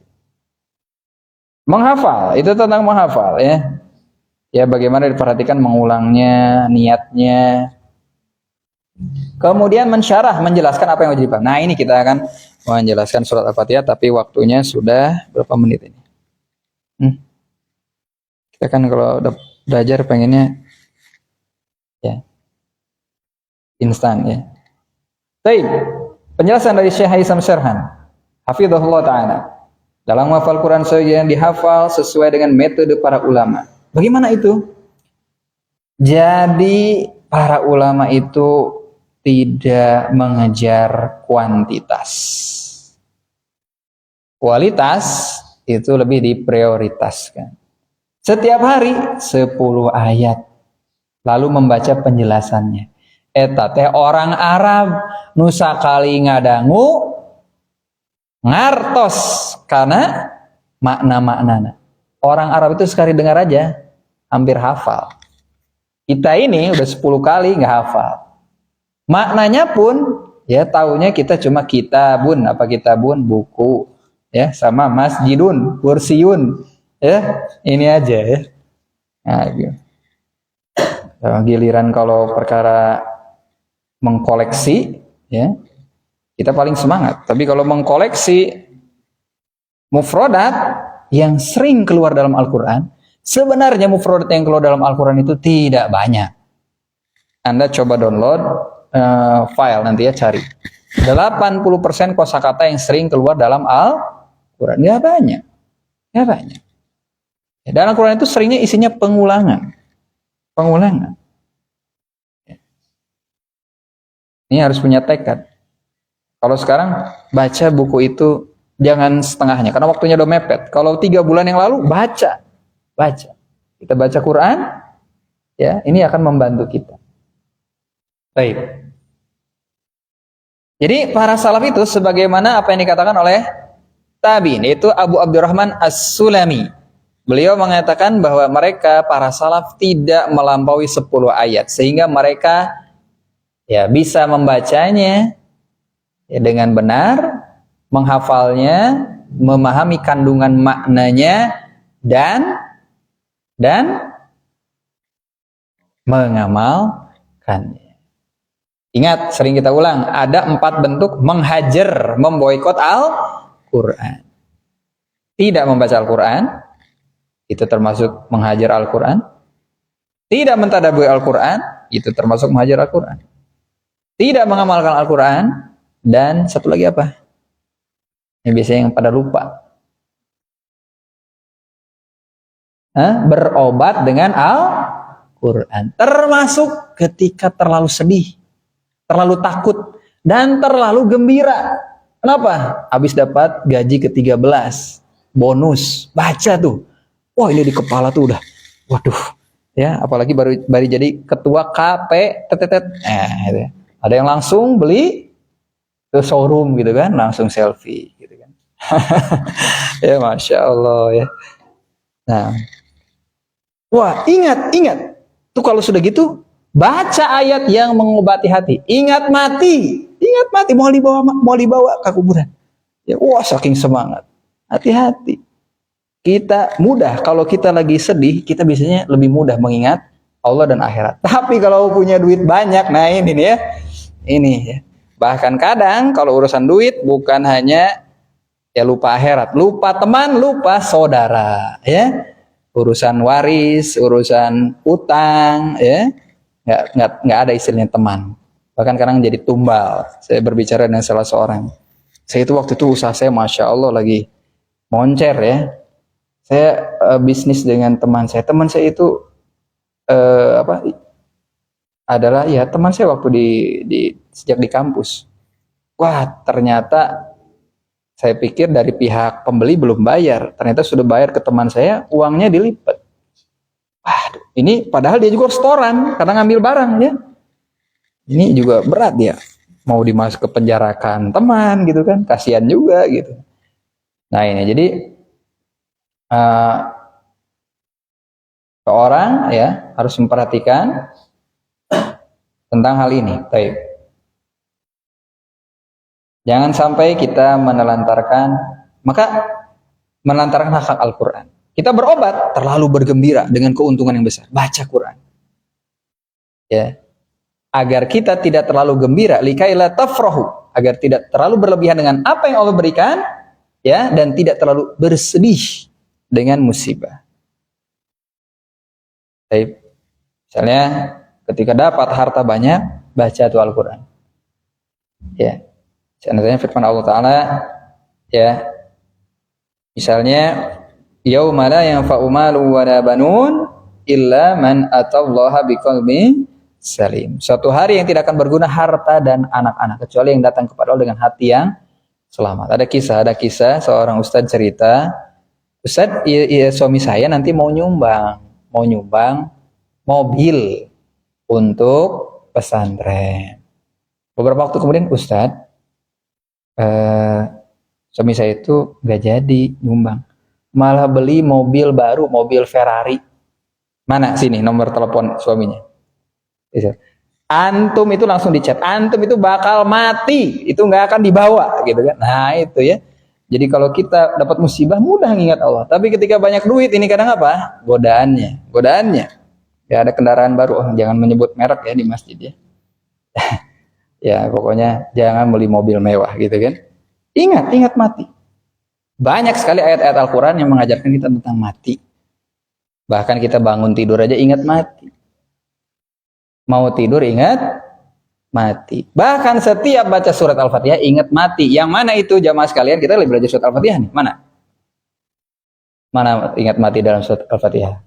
[SPEAKER 1] Menghafal, itu tentang menghafal ya. Ya bagaimana diperhatikan mengulangnya, niatnya. Kemudian mensyarah, menjelaskan apa yang wajib dipahami. Nah ini kita akan menjelaskan surat Al-Fatihah, tapi waktunya sudah berapa menit ini? Kita kan kalau udah belajar pengennya ya instan ya. Baik, penjelasan dari Syekh Haitham Syarhan, hafizahullah ta'ala. Dalam menghafal Quran yang dihafal sesuai dengan metode para ulama. Bagaimana itu? Jadi para ulama itu tidak mengejar kuantitas. Kualitas itu lebih diprioritaskan. Setiap hari 10 ayat. Lalu membaca penjelasannya. Eta teh orang Arab nusa kali ngadangu ngartos karena makna-maknana. Orang Arab itu sekali dengar aja hampir hafal. Kita ini udah 10 kali nggak hafal. Maknanya pun ya taunya kita cuma kitabun, apa kitabun buku ya, sama masjidun, kursiyun ya, ini aja ya. Nah, gitu. Giliran kalau perkara mengkoleksi ya kita paling semangat. Tapi kalau mengkoleksi mufrodat yang sering keluar dalam Al-Quran, sebenarnya mufrodat yang keluar dalam Al-Quran itu tidak banyak. Anda coba download file nanti ya, cari 80% kosakata yang sering keluar dalam Al-Quran. Nggak banyak. Dan Al-Quran itu seringnya isinya pengulangan. Pengulangan. Ini harus punya tekad. Kalau sekarang baca buku itu jangan setengahnya, karena waktunya udah mepet. Kalau 3 bulan yang lalu baca. Kita baca Quran, ya, ini akan membantu kita. Baik. Jadi para salaf itu sebagaimana apa yang dikatakan oleh tabi'in, yaitu Abu Abdurrahman As-Sulami. Beliau mengatakan bahwa mereka para salaf tidak melampaui 10 ayat sehingga mereka ya bisa membacanya ya dengan benar, menghafalnya, memahami kandungan maknanya dan mengamalkannya. Ingat, sering kita ulang, ada 4 bentuk menghajar, memboikot Al-Quran. Tidak membaca Al-Quran, itu termasuk menghajar Al-Quran. Tidak mentadabburi Al-Quran, itu termasuk menghajar Al-Quran. Tidak mengamalkan Al-Quran, dan satu lagi apa? Yang biasanya yang pada lupa. Berobat dengan Al-Quran. Termasuk ketika terlalu sedih, terlalu takut, dan terlalu gembira. Kenapa? Habis dapat gaji ke-13, bonus, baca tuh. Wah, ini di kepala tuh udah, waduh, ya, apalagi baru jadi ketua KP, gitu ya. Ada yang langsung beli ke showroom gitu kan, langsung selfie gitu kan. Ya, Masya Allah ya. Nah, wah, ingat, tuh kalau sudah gitu, baca ayat yang mengobati hati. Ingat mati, mau dibawa ke kuburan. Ya, wah, saking semangat. Hati-hati. Kita mudah, kalau kita lagi sedih, kita biasanya lebih mudah mengingat Allah dan akhirat. Tapi kalau punya duit banyak, nah ini nih ya, ini ya. Bahkan kadang kalau urusan duit bukan hanya ya lupa akhirat, lupa teman, lupa saudara, ya. Urusan waris, urusan utang, ya, nggak ada istilahnya teman. Bahkan kadang jadi tumbal. Saya berbicara dengan salah seorang. Saya itu waktu itu usaha saya, Masya Allah, lagi moncer ya. Saya bisnis dengan teman saya. Teman saya itu adalah ya teman saya waktu sejak di kampus. Wah, ternyata saya pikir dari pihak pembeli belum bayar. Ternyata sudah bayar ke teman saya, uangnya dilipat. Wah, ini padahal dia juga restoran karena ngambil barang ya. Ini juga berat dia. Mau dimasuk ke penjarakan teman gitu kan, kasihan juga gitu. Nah ini jadi seorang ya harus memperhatikan tentang hal ini. Baik. Jangan sampai kita menelantarkan hak Al-Quran. Kita berobat terlalu bergembira dengan keuntungan yang besar. Baca Quran. Ya. Agar kita tidak terlalu gembira, likaila tafrahu, agar tidak terlalu berlebihan dengan apa yang Allah berikan, ya, dan tidak terlalu bersedih dengan musibah. Baik. Misalnya ketika dapat harta banyak, baca tuh Al-Quran. Ya. Contohnya firman Allah Ta'ala, ya. Misalnya yauma la yanfa'u malun wa la banun illa man atallaha biqalbin salim. Suatu hari yang tidak akan berguna harta dan anak-anak kecuali yang datang kepada Allah dengan hati yang selamat. Ada kisah seorang ustadz cerita, Ustadz, suami saya nanti mau nyumbang mobil untuk pesantren. Beberapa waktu kemudian, Ustadz, suami saya itu nggak jadi nyumbang, malah beli mobil baru, mobil Ferrari. Mana sini nomor telepon suaminya? Antum itu langsung dicat, antum itu bakal mati, itu nggak akan dibawa, gitu kan? Nah itu ya. Jadi kalau kita dapat musibah mudah mengingat Allah. Tapi ketika banyak duit ini kadang apa? Godaannya. Ya ada kendaraan baru, jangan menyebut merek ya di masjid ya. Ya pokoknya jangan beli mobil mewah gitu kan. Ingat mati. Banyak sekali ayat-ayat Al-Quran yang mengajarkan kita tentang mati. Bahkan kita bangun tidur aja ingat mati. Mau tidur ingat mati. Bahkan setiap baca surat Al-Fatihah ingat mati. Yang mana itu jamaah sekalian? Kita lagi belajar surat Al-Fatihah nih. Mana? Mana ingat mati dalam surat Al-Fatihah?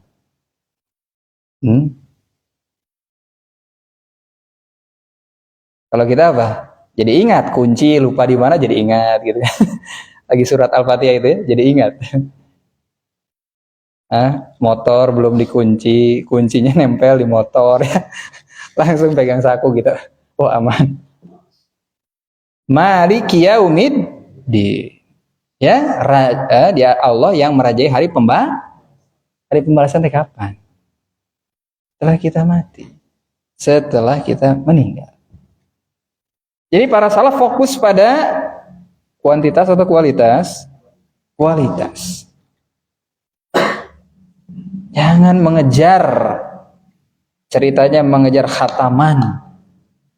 [SPEAKER 1] Kalau kita apa? Jadi ingat, kunci lupa di mana jadi ingat gitu. Lagi surat Al-Fatihah itu ya, jadi ingat. Motor belum dikunci, kuncinya nempel di motor ya. Langsung pegang saku gitu. Oh aman. Maliki yaumiddin. Ya, dia Allah yang merajai hari pembalasan kapan? Setelah kita mati. Setelah kita meninggal. Jadi para salaf fokus pada kuantitas atau kualitas? Kualitas. Jangan mengejar, ceritanya mengejar khataman.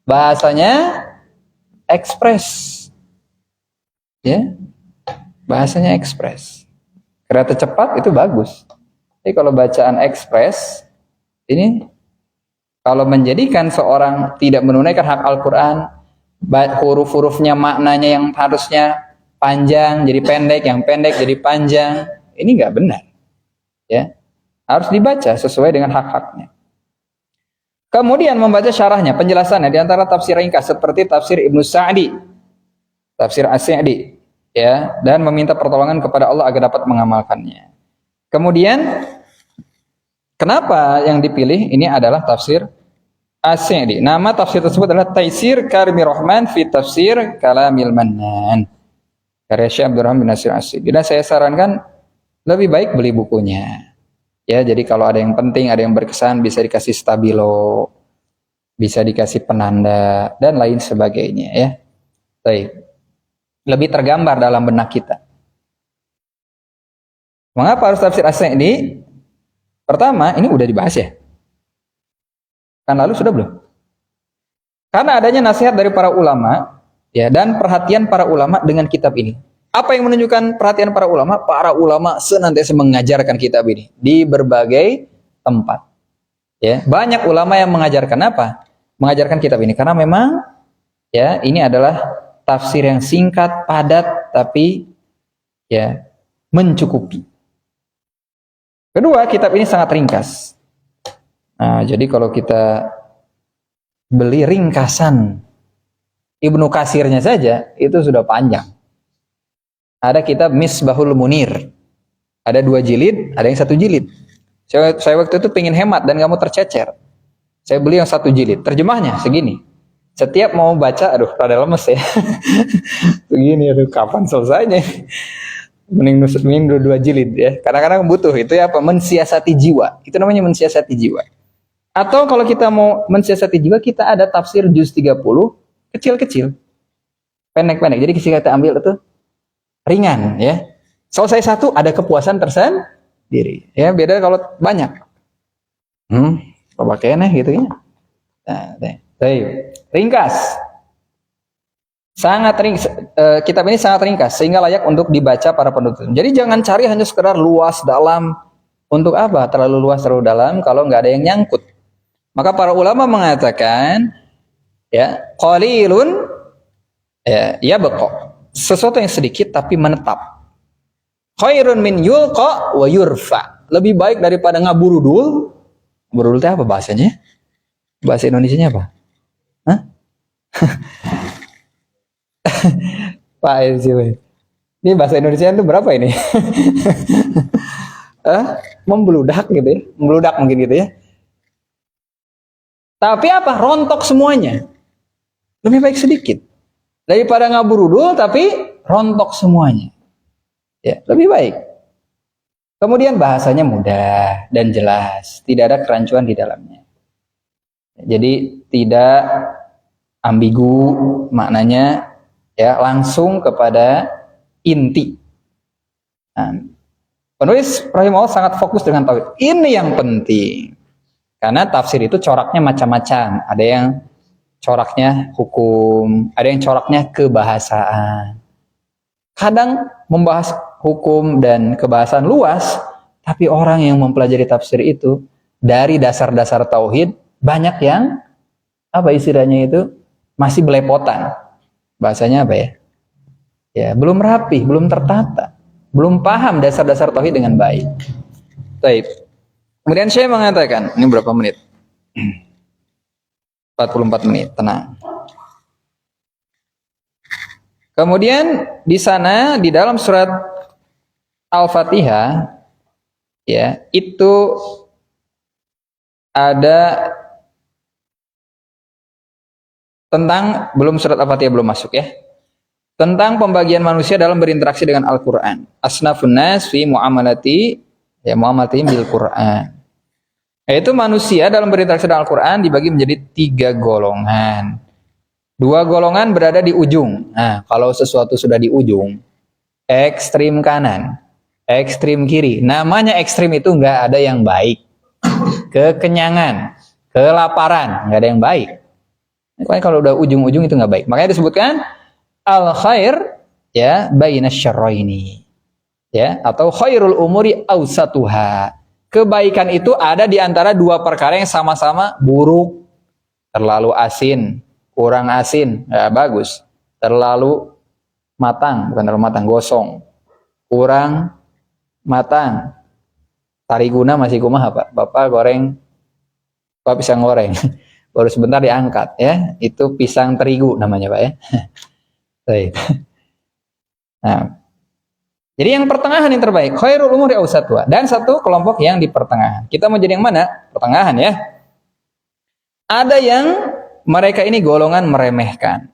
[SPEAKER 1] Bahasanya ekspres. Ya. Bahasanya ekspres. Kereta cepat itu bagus. Jadi kalau bacaan ekspres, ini kalau menjadikan seorang tidak menunaikan hak Al-Quran, huruf-hurufnya maknanya yang harusnya panjang jadi pendek, yang pendek jadi panjang, ini nggak benar. Ya, harus dibaca sesuai dengan hak-haknya. Kemudian membaca syarahnya, penjelasannya di antara tafsir ringkas seperti tafsir Ibnu Sa'di, tafsir As-Sa'di, ya, dan meminta pertolongan kepada Allah agar dapat mengamalkannya. Kemudian kenapa yang dipilih ini adalah tafsir As-Sa'di. Nama tafsir tersebut adalah Taisir Karimi Rahman fi Tafsir Kalamil Mannan, karya Syekh Abdurrahman bin Nasir As-Sa'di. Dan saya sarankan lebih baik beli bukunya. Ya, jadi kalau ada yang penting, ada yang berkesan, bisa dikasih stabilo, bisa dikasih penanda dan lain sebagainya ya. Baik. Lebih tergambar dalam benak kita. Mengapa harus tafsir As-Sa'di? Pertama, ini udah dibahas ya. Kan lalu sudah belum? Karena adanya nasihat dari para ulama ya, dan perhatian para ulama dengan kitab ini. Apa yang menunjukkan perhatian para ulama? Para ulama senantiasa mengajarkan kitab ini di berbagai tempat. Ya, banyak ulama yang mengajarkan apa? Mengajarkan kitab ini karena memang ya ini adalah tafsir yang singkat, padat, tapi ya mencukupi. Kedua, kitab ini sangat ringkas. Nah, jadi kalau kita beli ringkasan Ibnu Katsirnya saja, itu sudah panjang. Ada kitab Misbahul Munir. Ada 2 jilid, ada yang 1 jilid. Saya waktu itu pengen hemat dan gak mau tercecer. Saya beli yang 1 jilid. Terjemahnya segini. Setiap mau baca, aduh, rada lemes ya. Begini, aduh, kapan selesainya? Mending 2 jilid ya. Kadang-kadang butuh itu ya apa? Mensiasati jiwa. Itu namanya mensiasati jiwa. Atau kalau kita mau mensiasati jiwa, kita ada tafsir juz 30, kecil-kecil. Pendek-pendek. Jadi kita ambil itu ringan ya. Selesai 1 ada kepuasan tersendiri. Ya, beda kalau banyak. Pakaiannya gitu ya. Nah, ringkas. Sangat ringkas. Kitab ini sangat ringkas sehingga layak untuk dibaca para penuntut. Jadi jangan cari hanya sekedar luas dalam. Untuk apa? Terlalu luas terlalu dalam kalau nggak ada yang nyangkut. Maka para ulama mengatakan ya, qalilun ya beqa. Sesuatu yang sedikit tapi menetap. Khairun min yulqa wa yurfa. Lebih baik daripada ngaburudul. Ngaburudul itu apa bahasanya? Bahasa Indonesianya apa? Hah? Pak ini bahasa Indonesia itu berapa ini? Membludak gitu ya. Membludak mungkin gitu ya. Tapi apa? Rontok semuanya. Lebih baik sedikit. Daripada ngaburudul tapi rontok semuanya. Ya, lebih baik. Kemudian bahasanya mudah dan jelas, tidak ada kerancuan di dalamnya. Jadi tidak ambigu maknanya, ya, langsung kepada inti. Nah, penulis rahimahullah sangat fokus dengan tauhid. Ini yang penting. Karena tafsir itu coraknya macam-macam. Ada yang coraknya hukum, ada yang coraknya kebahasaan. Kadang membahas hukum dan kebahasaan luas, tapi orang yang mempelajari tafsir itu dari dasar-dasar tauhid banyak yang apa istilahnya itu masih belepotan. Bahasanya apa ya? Ya, belum rapi, belum tertata. belum paham dasar-dasar tauhid dengan baik. Baik. Kemudian saya mengatakan, ini berapa menit? 44 menit, tenang. Kemudian di sana di dalam surat Al-Fatihah ya, itu ada tentang, belum surat Al-Fatihah belum masuk ya. Tentang pembagian manusia dalam berinteraksi dengan Al-Qur'an. Asnafun nas fi muamalati ya muamalatihim bil Qur'an. Yaitu manusia dalam berinteraksi dengan Al-Qur'an dibagi menjadi 3 golongan. 2 golongan berada di ujung. Nah, kalau sesuatu sudah di ujung, ekstrim kanan, ekstrim kiri. Namanya ekstrim itu nggak ada yang baik. Kekenyangan, kelaparan, nggak ada yang baik. Makanya kalau udah ujung-ujung itu nggak baik. Makanya disebutkan al khair ya bainas syarraini. Ya, atau khairul umuri awsatuha. Kebaikan itu ada di antara 2 perkara yang sama-sama buruk. Terlalu asin, kurang asin, ya bagus. Terlalu matang, bukan terlalu matang, gosong. Kurang matang. Tariguna masih kumaha Pak? Bapak goreng, Bapak pisang goreng. Baru sebentar diangkat ya. Itu pisang terigu namanya Pak ya. Baik. Nah, jadi yang pertengahan yang terbaik, khairul umuri awsatuha, dan satu kelompok yang di pertengahan. Kita mau jadi yang mana? Pertengahan ya. Ada yang mereka ini golongan meremehkan.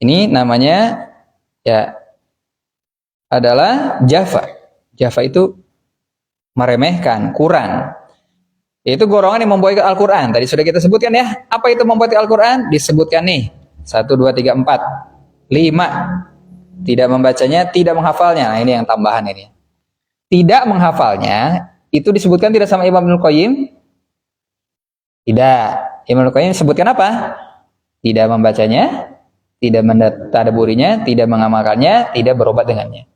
[SPEAKER 1] Ini namanya ya adalah Jafa. Jafa itu meremehkan, kurang. Yaitu golongan yang memboikot Al-Qur'an. Tadi sudah kita sebutkan ya. Apa itu memboikot Al-Qur'an? Disebutkan nih. 1 2 3 4 5. Tidak membacanya, tidak menghafalnya. Nah, ini yang tambahan ini. Tidak menghafalnya itu disebutkan tidak sama Imam Ibnul Qayyim? Tidak. Imam Ibnul Qayyim sebutkan apa? Tidak membacanya, tidak mentadabburinya, tidak mengamalkannya, tidak berobat dengannya.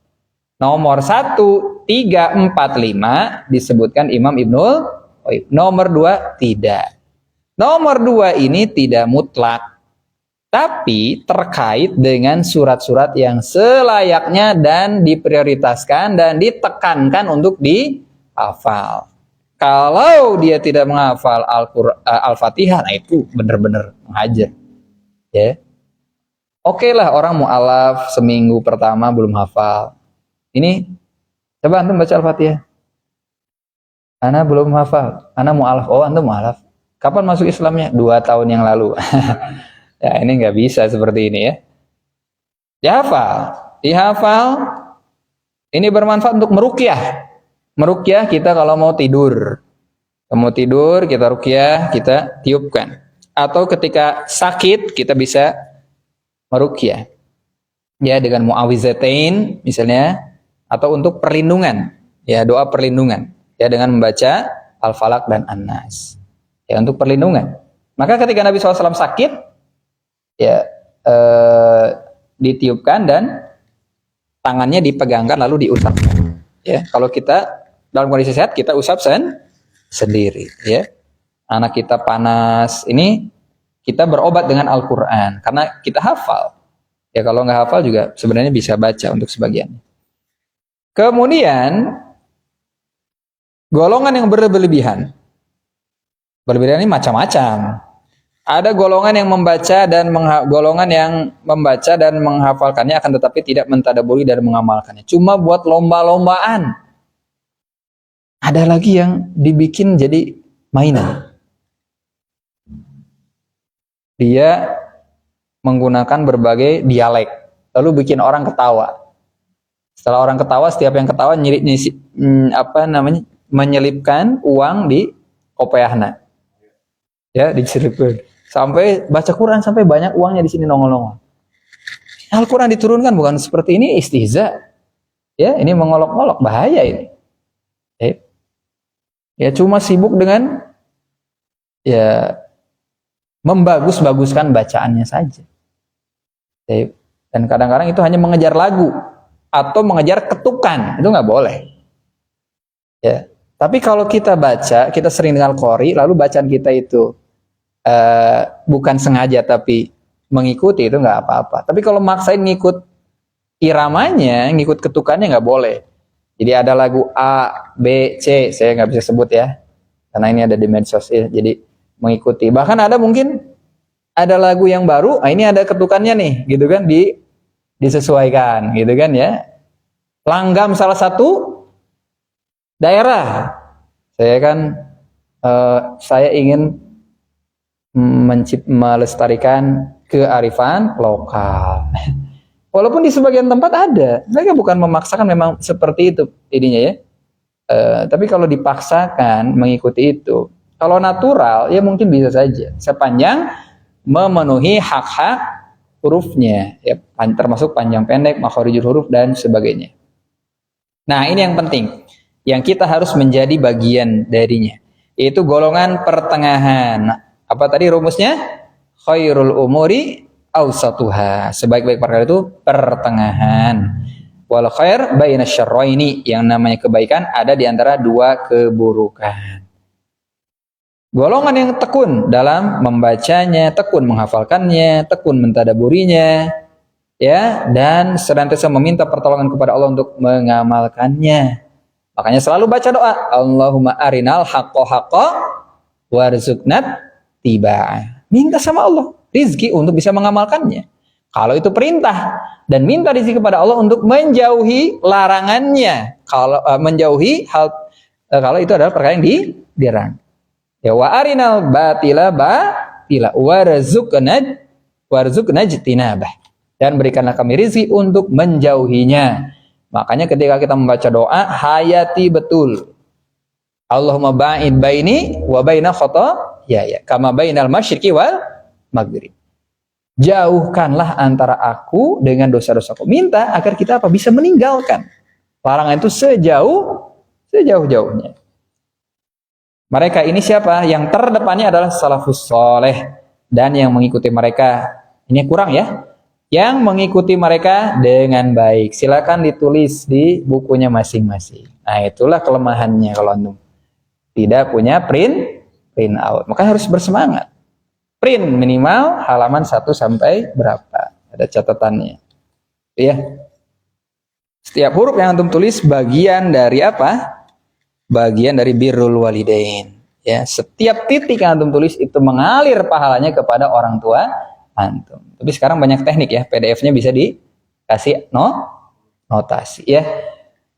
[SPEAKER 1] Nomor 1, 3, 4, 5 disebutkan Imam Ibnul Qayyim. Nomor 2 tidak. Nomor 2 ini tidak mutlak, tapi terkait dengan surat-surat yang selayaknya dan diprioritaskan dan ditekankan untuk dihafal. Kalau dia tidak menghafal Al-Fatihah, nah itu benar-benar menghajar. Ya. Oke lah, orang mu'alaf seminggu pertama belum hafal. Ini coba antum baca Al-Fatihah. Ana belum hafal. Ana mu'alaf. Oh, antum mu'alaf. Kapan masuk Islamnya? 2 tahun yang lalu. Ya, ini nggak bisa seperti ini ya. Dihafal. Ini bermanfaat untuk meruqyah. Meruqyah kita kalau mau tidur. Mau tidur, kita ruqyah, kita tiupkan. Atau ketika sakit, kita bisa meruqyah. Ya, dengan mu'awizatain misalnya, atau untuk perlindungan. Ya, doa perlindungan. Ya, dengan membaca Al-Falaq dan An-Nas. Ya, untuk perlindungan. Maka ketika Nabi SAW sakit, ya ditiupkan dan tangannya dipegangkan lalu diusapkan. Ya, kalau kita dalam kondisi sehat kita usap sendiri. Ya, anak kita panas, ini kita berobat dengan Al-Quran karena kita hafal. Ya, kalau nggak hafal juga sebenarnya bisa baca untuk sebagian. Kemudian golongan yang berlebihan. Berlebihan ini macam-macam. Ada golongan yang membaca dan golongan yang membaca dan menghafalkannya akan tetapi tidak mentadabburi dan mengamalkannya. Cuma buat lomba-lombaan. Ada lagi yang dibikin jadi mainan. Dia menggunakan berbagai dialek, lalu bikin orang ketawa. Setelah orang ketawa, setiap yang ketawa menyelipkan uang di kopiahna. Ya, diselipkan. Sampai baca Quran sampai banyak uangnya di sini nongol-nongol. Al-Quran diturunkan bukan seperti ini, istihza. Ya, ini mengolok-olok, bahaya ini. Ya, cuma sibuk dengan ya membagus-baguskan bacaannya saja. Dan kadang-kadang itu hanya mengejar lagu atau mengejar ketukan, itu nggak boleh. Ya, tapi kalau kita baca, kita sering dengan qori, lalu bacaan kita itu bukan sengaja tapi mengikuti, itu nggak apa-apa. Tapi kalau maksain ngikut iramanya, ngikut ketukannya nggak boleh. Jadi ada lagu A, B, C, saya nggak bisa sebut ya, karena ini ada di medsos ya. Jadi mengikuti. Bahkan ada mungkin ada lagu yang baru, ini ada ketukannya nih, gitu kan, disesuaikan, gitu kan ya. Langgam salah satu daerah, saya ingin melestarikan kearifan lokal. Walaupun di sebagian tempat ada, mereka bukan memaksakan, memang seperti itu ininya ya. Tapi kalau dipaksakan mengikuti itu, kalau natural ya mungkin bisa saja, sepanjang memenuhi hak-hak hurufnya, ya, termasuk panjang pendek, makhorijul huruf dan sebagainya. Nah ini yang penting, yang kita harus menjadi bagian darinya, yaitu golongan pertengahan. Apa tadi rumusnya? Khairul umuri awsatuha. Sebaik-baik perkara itu pertengahan. Wal khair baina syarraini. Yang namanya kebaikan ada di antara dua keburukan. Golongan yang tekun dalam membacanya, tekun menghafalkannya, tekun mentadaburinya, ya, dan senantiasa meminta pertolongan kepada Allah untuk mengamalkannya. Makanya selalu baca doa, Allahumma arinal haqqo haqqo warzuqnat tiba'ah. Minta sama Allah rizki untuk bisa mengamalkannya. Kalau itu perintah, dan minta rizki kepada Allah untuk menjauhi larangannya. Kalau menjauhi hal, kalau itu adalah perkara yang dilarang. Ya wa arinal batila batila warzuqna jtinabah. Dan berikanlah kami rizki untuk menjauhinya. Makanya ketika kita membaca doa, hayati betul. Allahumma ba'id baini wa baina khotoyaya kama bainal masyriqi wal maghrib. Jauhkanlah antara aku dengan dosa-dosaku. Minta agar kita bisa meninggalkan larangan itu sejauh-jauhnya. Mereka ini siapa? Yang terdepannya adalah salafus soleh, dan yang mengikuti mereka ini kurang ya. Yang mengikuti mereka dengan baik. Silakan ditulis di bukunya masing-masing. Nah, itulah kelemahannya kalau antum tidak punya print out. Maka harus bersemangat. Print minimal halaman 1 sampai berapa? Ada catatannya. Ya. Setiap huruf yang antum tulis bagian dari apa? Bagian dari birrul walidain. Ya, setiap titik yang antum tulis itu mengalir pahalanya kepada orang tua antum. Tapi sekarang banyak teknik ya, PDF-nya bisa dikasih notasi ya.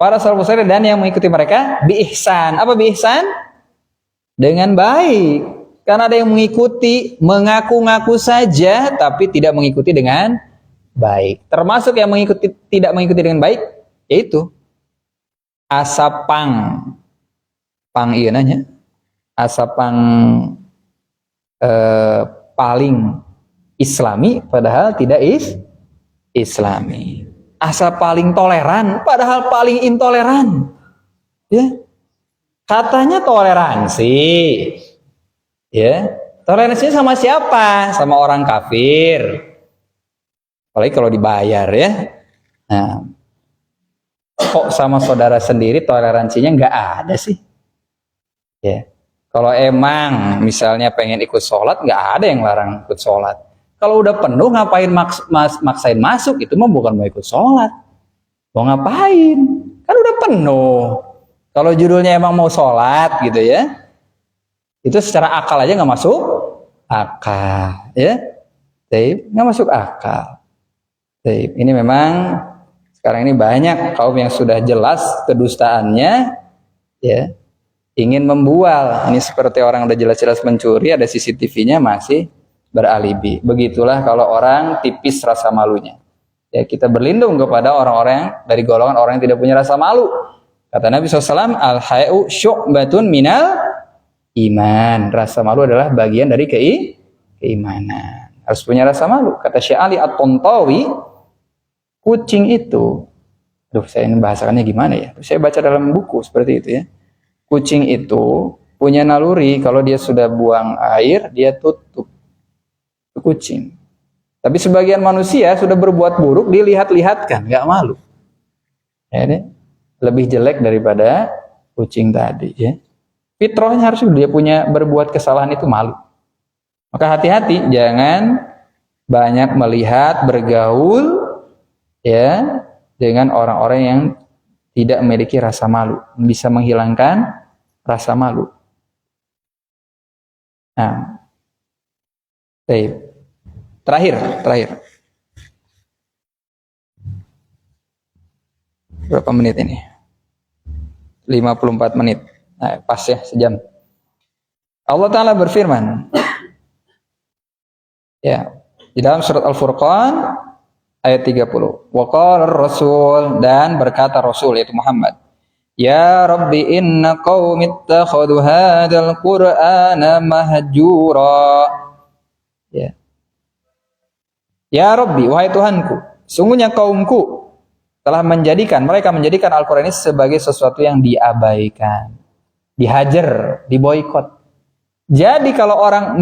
[SPEAKER 1] Para salafus saleh dan yang mengikuti mereka bi ihsan. Apa bi ihsan? Dengan baik. Karena ada yang mengikuti mengaku-ngaku saja tapi tidak mengikuti dengan baik. Termasuk yang tidak mengikuti dengan baik yaitu asapang. Pang iya nanya. Asapang paling Islami padahal tidak Islami. Asa paling toleran padahal paling intoleran. Ya. Katanya toleransi. Ya. Toleransinya sama siapa? Sama orang kafir. Apalagi kalau dibayar ya. Nah, kok sama saudara sendiri toleransinya nggak ada sih? Ya. Kalau emang misalnya pengen ikut sholat, nggak ada yang larang ikut sholat. Kalau udah penuh ngapain maksain masuk? Itu mah bukan mau ikut sholat. Mau ngapain? Kan udah penuh. Kalau judulnya emang mau sholat gitu ya, itu secara akal aja nggak masuk akal, ya. Nggak masuk akal. Ini memang sekarang ini banyak kaum yang sudah jelas kedustaannya, ya, ingin membual. Ini seperti orang udah jelas-jelas mencuri, ada CCTV-nya masih beralibi. Begitulah kalau orang tipis rasa malunya. Ya, kita berlindung kepada orang-orang dari golongan orang yang tidak punya rasa malu. Kata Nabi SAW, al-haya'u syu'batun minal iman. Rasa malu adalah bagian dari keimanan. Harus punya rasa malu. Kata Syekh Ali At-Tontawi, kucing itu, saya ini bahasakannya gimana ya? Saya baca dalam buku seperti itu ya. Kucing itu punya naluri, kalau dia sudah buang air, dia tutup. Itu kucing. Tapi sebagian manusia sudah berbuat buruk, dilihat-lihatkan, nggak malu. Ya, ini lebih jelek daripada kucing tadi ya. Fitrahnya harus dia punya berbuat kesalahan itu malu. Maka hati-hati, jangan banyak melihat, bergaul ya dengan orang-orang yang tidak memiliki rasa malu, bisa menghilangkan rasa malu. Nah, baik. Terakhir. Berapa menit ini? 54 menit. Nah, pas ya, sejam. Allah Ta'ala berfirman, ya, di dalam surat Al-Furqan ayat 30. Wa qala ar-rasul, dan berkata Rasul yaitu Muhammad, ya Rabbi inna qaumi ittakhadhu hadzal Qur'ana mahjura. Ya. Ya Rabbi, wahai Tuhanku, sungguhnya kaumku telah mereka menjadikan Al-Quran ini sebagai sesuatu yang diabaikan, dihajar, diboikot. Jadi kalau orang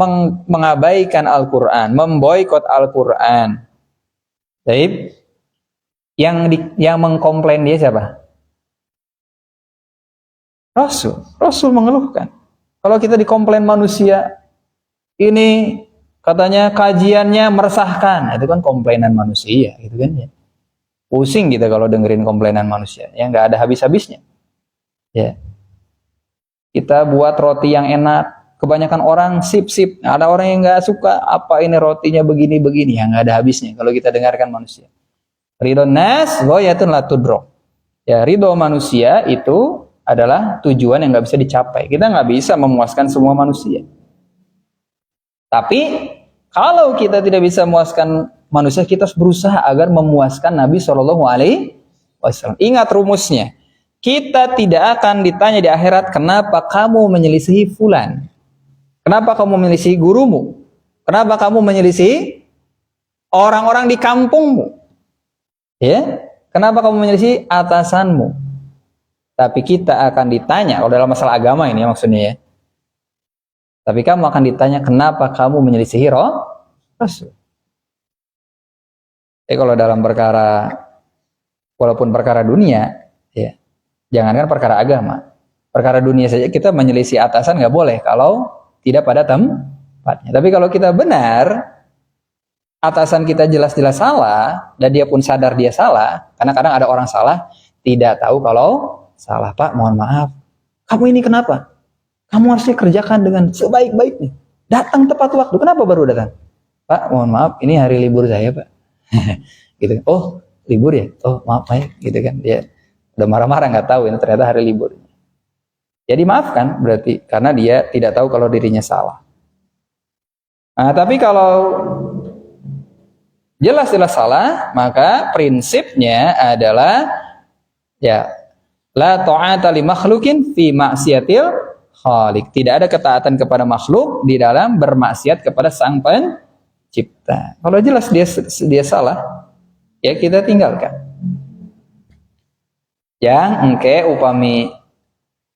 [SPEAKER 1] mengabaikan Al-Quran, memboikot Al-Quran, yang mengkomplain dia siapa? Rasul mengeluhkan. Kalau kita dikomplain manusia, ini katanya kajiannya meresahkan, itu kan komplainan manusia, gitu kan ya. Pusing kita kalau dengerin komplainan manusia, ya nggak ada habis-habisnya. Ya, kita buat roti yang enak, kebanyakan orang sip. Ada orang yang nggak suka, apa ini rotinya begini, ya nggak ada habisnya kalau kita dengarkan manusia. Ridho nas, ghayatun la tudrak. Ya, ridho manusia itu adalah tujuan yang nggak bisa dicapai. Kita nggak bisa memuaskan semua manusia. Tapi kalau kita tidak bisa memuaskan manusia, kita harus berusaha agar memuaskan Nabi SAW. Ingat rumusnya. Kita tidak akan ditanya di akhirat, kenapa kamu menyelisihi fulan? Kenapa kamu menyelisihi gurumu? Kenapa kamu menyelisihi orang-orang di kampungmu? Ya, kenapa kamu menyelisihi atasanmu? Tapi kita akan ditanya, kalau dalam masalah agama ini maksudnya ya. Tapi kamu akan ditanya, kenapa kamu menyelisihi Rasul? Kalau dalam perkara, walaupun perkara dunia, ya, jangankan perkara agama, perkara dunia saja kita menyelisih atasan nggak boleh kalau tidak pada tempatnya. Tapi kalau kita benar, atasan kita jelas-jelas salah dan dia pun sadar dia salah, karena kadang ada orang salah tidak tahu kalau salah. Pak, mohon maaf, kamu ini kenapa? Kamu harusnya kerjakan dengan sebaik-baiknya. Datang tepat waktu. Kenapa baru datang? Pak, mohon maaf, ini hari libur saya, Pak. Gitu. Oh, libur ya? Oh, maaf, Pak. Gitu kan. Dia udah marah-marah, nggak tahu ini ternyata hari libur. Jadi maafkan berarti karena dia tidak tahu kalau dirinya salah. Nah, tapi kalau jelas-jelas salah, maka prinsipnya adalah ya la ta'ata li makhlukin fi ma'siyatil khaliq. Tidak ada ketaatan kepada makhluk di dalam bermaksiat kepada Sang Pencipta. Kalau jelas dia salah, ya kita tinggalkan. Yang engke upami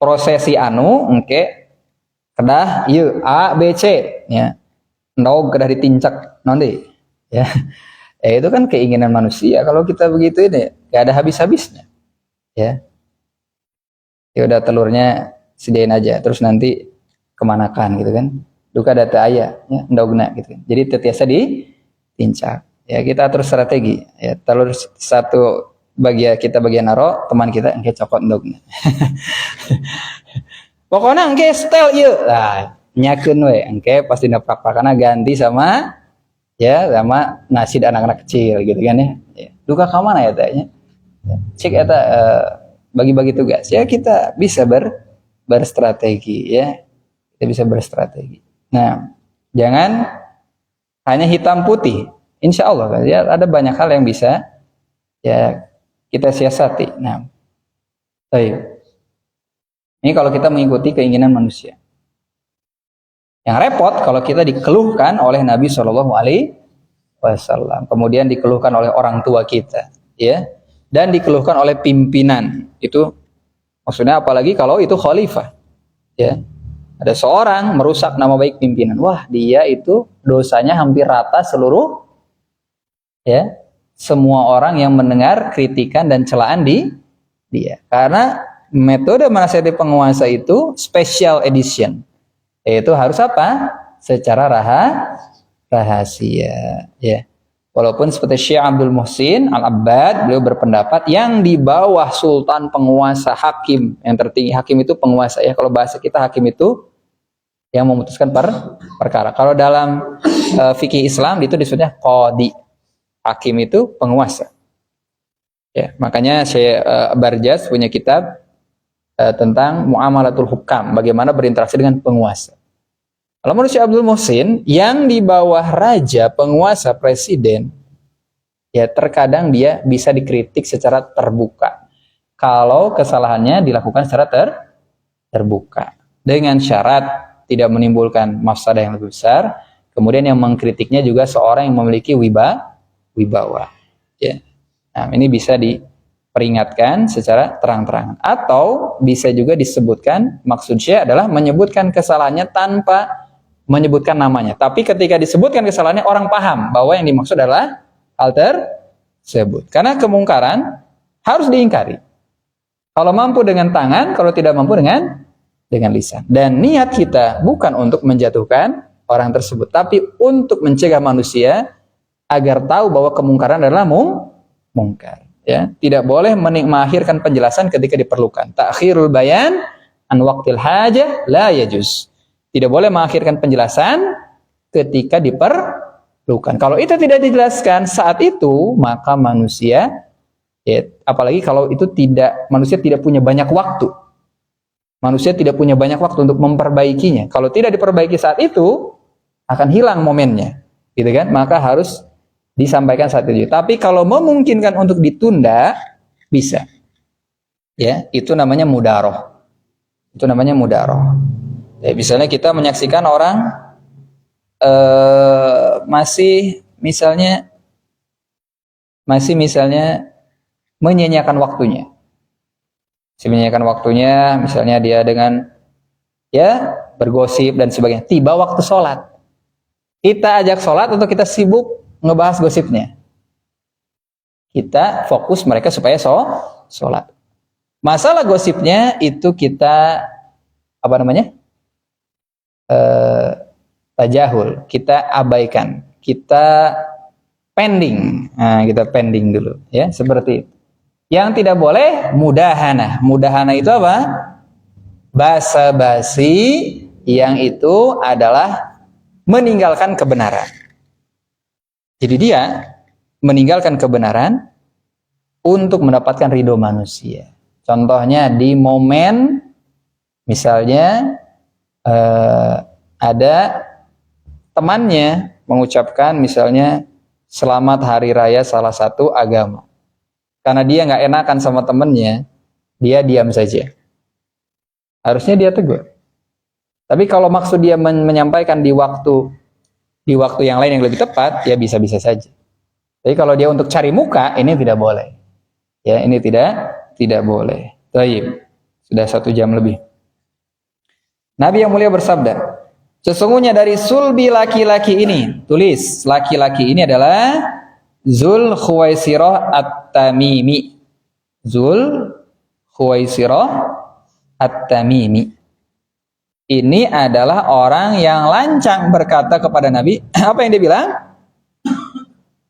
[SPEAKER 1] prosesi engke kedah ieu A B C ya. Ndog kedah ditincak nonde ya. Itu kan keinginan manusia. Kalau kita begitu ini enggak ada habis-habisnya. Ya. Ya udah telurnya sediain aja, terus nanti kemanakan gitu kan, duka data ayah ya, ndogna gitu kan. Jadi tetiasa ditincak ya, kita atur strategi ya, telur satu bagian naro, teman kita engke cokot ndogna. Pokoknya engke setel ieu lah nyakeun we, engke pasti naprak-prakana ganti sama nasi anak-anak kecil gitu kan ya. Duka ka mana ya tanya cek eta bagi-bagi tugas ya, kita bisa berstrategi ya, kita bisa berstrategi. Nah, jangan hanya hitam putih. Insya Allah ya, ada banyak hal yang bisa ya kita siasati. Nah, baik. Ini kalau kita mengikuti keinginan manusia. Yang repot kalau kita dikeluhkan oleh Nabi SAW, kemudian dikeluhkan oleh orang tua kita, ya, dan dikeluhkan oleh pimpinan. Itu maksudnya apalagi kalau itu khalifah, ya. Ada seorang merusak nama baik pimpinan. Wah, dia itu dosanya hampir rata seluruh ya, semua orang yang mendengar kritikan dan celaan di dia. Karena metode menasihati penguasa itu special edition. Yaitu harus apa? Secara rahasia, ya. Walaupun seperti Syekh Abdul Muhsin Al-Abbad, beliau berpendapat yang di bawah sultan, penguasa, hakim, yang tertinggi. Hakim itu penguasa ya, kalau bahasa kita hakim itu yang memutuskan perkara. Kalau dalam fikih Islam itu disebutnya qadi. Hakim itu penguasa. Ya, makanya Syekh Barjas punya kitab tentang muamalatul hukam, bagaimana berinteraksi dengan penguasa. Kalau menurut Syekh Abdul Muhsin, yang di bawah raja, penguasa, presiden, ya terkadang dia bisa dikritik secara terbuka. Kalau kesalahannya dilakukan secara terbuka. Dengan syarat tidak menimbulkan mafsadah yang lebih besar. Kemudian yang mengkritiknya juga seorang yang memiliki wibawa. Ya. Nah, ini bisa diperingatkan secara terang-terangan. Atau bisa juga disebutkan, maksud Syekh adalah menyebutkan kesalahannya tanpa menyebutkan namanya. Tapi ketika disebutkan kesalahannya, orang paham bahwa yang dimaksud adalah hal tersebut. Karena kemungkaran harus diingkari. Kalau mampu dengan tangan, kalau tidak mampu dengan lisan. Dan niat kita bukan untuk menjatuhkan orang tersebut, tapi untuk mencegah manusia agar tahu bahwa kemungkaran adalah mungkar. Ya, tidak boleh mengakhirkan penjelasan ketika diperlukan. Ta'khirul bayan an waqtil hajah la yajuz. Tidak boleh mengakhirkan penjelasan ketika diperlukan. Kalau itu tidak dijelaskan saat itu, maka manusia, ya, apalagi kalau itu manusia tidak punya banyak waktu. Manusia tidak punya banyak waktu untuk memperbaikinya. Kalau tidak diperbaiki saat itu, akan hilang momennya, gitu kan? Maka harus disampaikan saat itu. Tapi kalau memungkinkan untuk ditunda, bisa. Ya, itu namanya mudaroh. Itu namanya mudaroh. Ya, misalnya kita menyaksikan orang masih misalnya menyanyiakan waktunya. Menyanyiakan waktunya, misalnya dia dengan ya bergosip dan sebagainya. Tiba waktu sholat, kita ajak sholat atau kita sibuk ngebahas gosipnya. Kita fokus mereka supaya sholat. Masalah gosipnya itu kita tajahul, kita abaikan, kita pending. Nah, kita pending dulu, ya, seperti itu. Yang tidak boleh mudahana. Mudahana itu apa? Basa-basi yang itu adalah meninggalkan kebenaran. Jadi dia meninggalkan kebenaran untuk mendapatkan ridho manusia. Contohnya di momen misalnya ada temannya mengucapkan misalnya selamat hari raya salah satu agama. Karena dia nggak enakan sama temannya, dia diam saja. Harusnya dia tegur. Tapi kalau maksud dia menyampaikan di waktu yang lain yang lebih tepat, ya bisa-bisa saja. Tapi kalau dia untuk cari muka, ini tidak boleh. Ya, ini tidak boleh. Baik, sudah 1 jam lebih. Nabi yang mulia bersabda, sesungguhnya dari sulbi laki-laki ini, tulis, laki-laki ini adalah Zul Khuwaisirah At-Tamimi. Zul Khuwaisirah At-Tamimi. Ini adalah orang yang lancang berkata kepada Nabi. Apa yang dia bilang?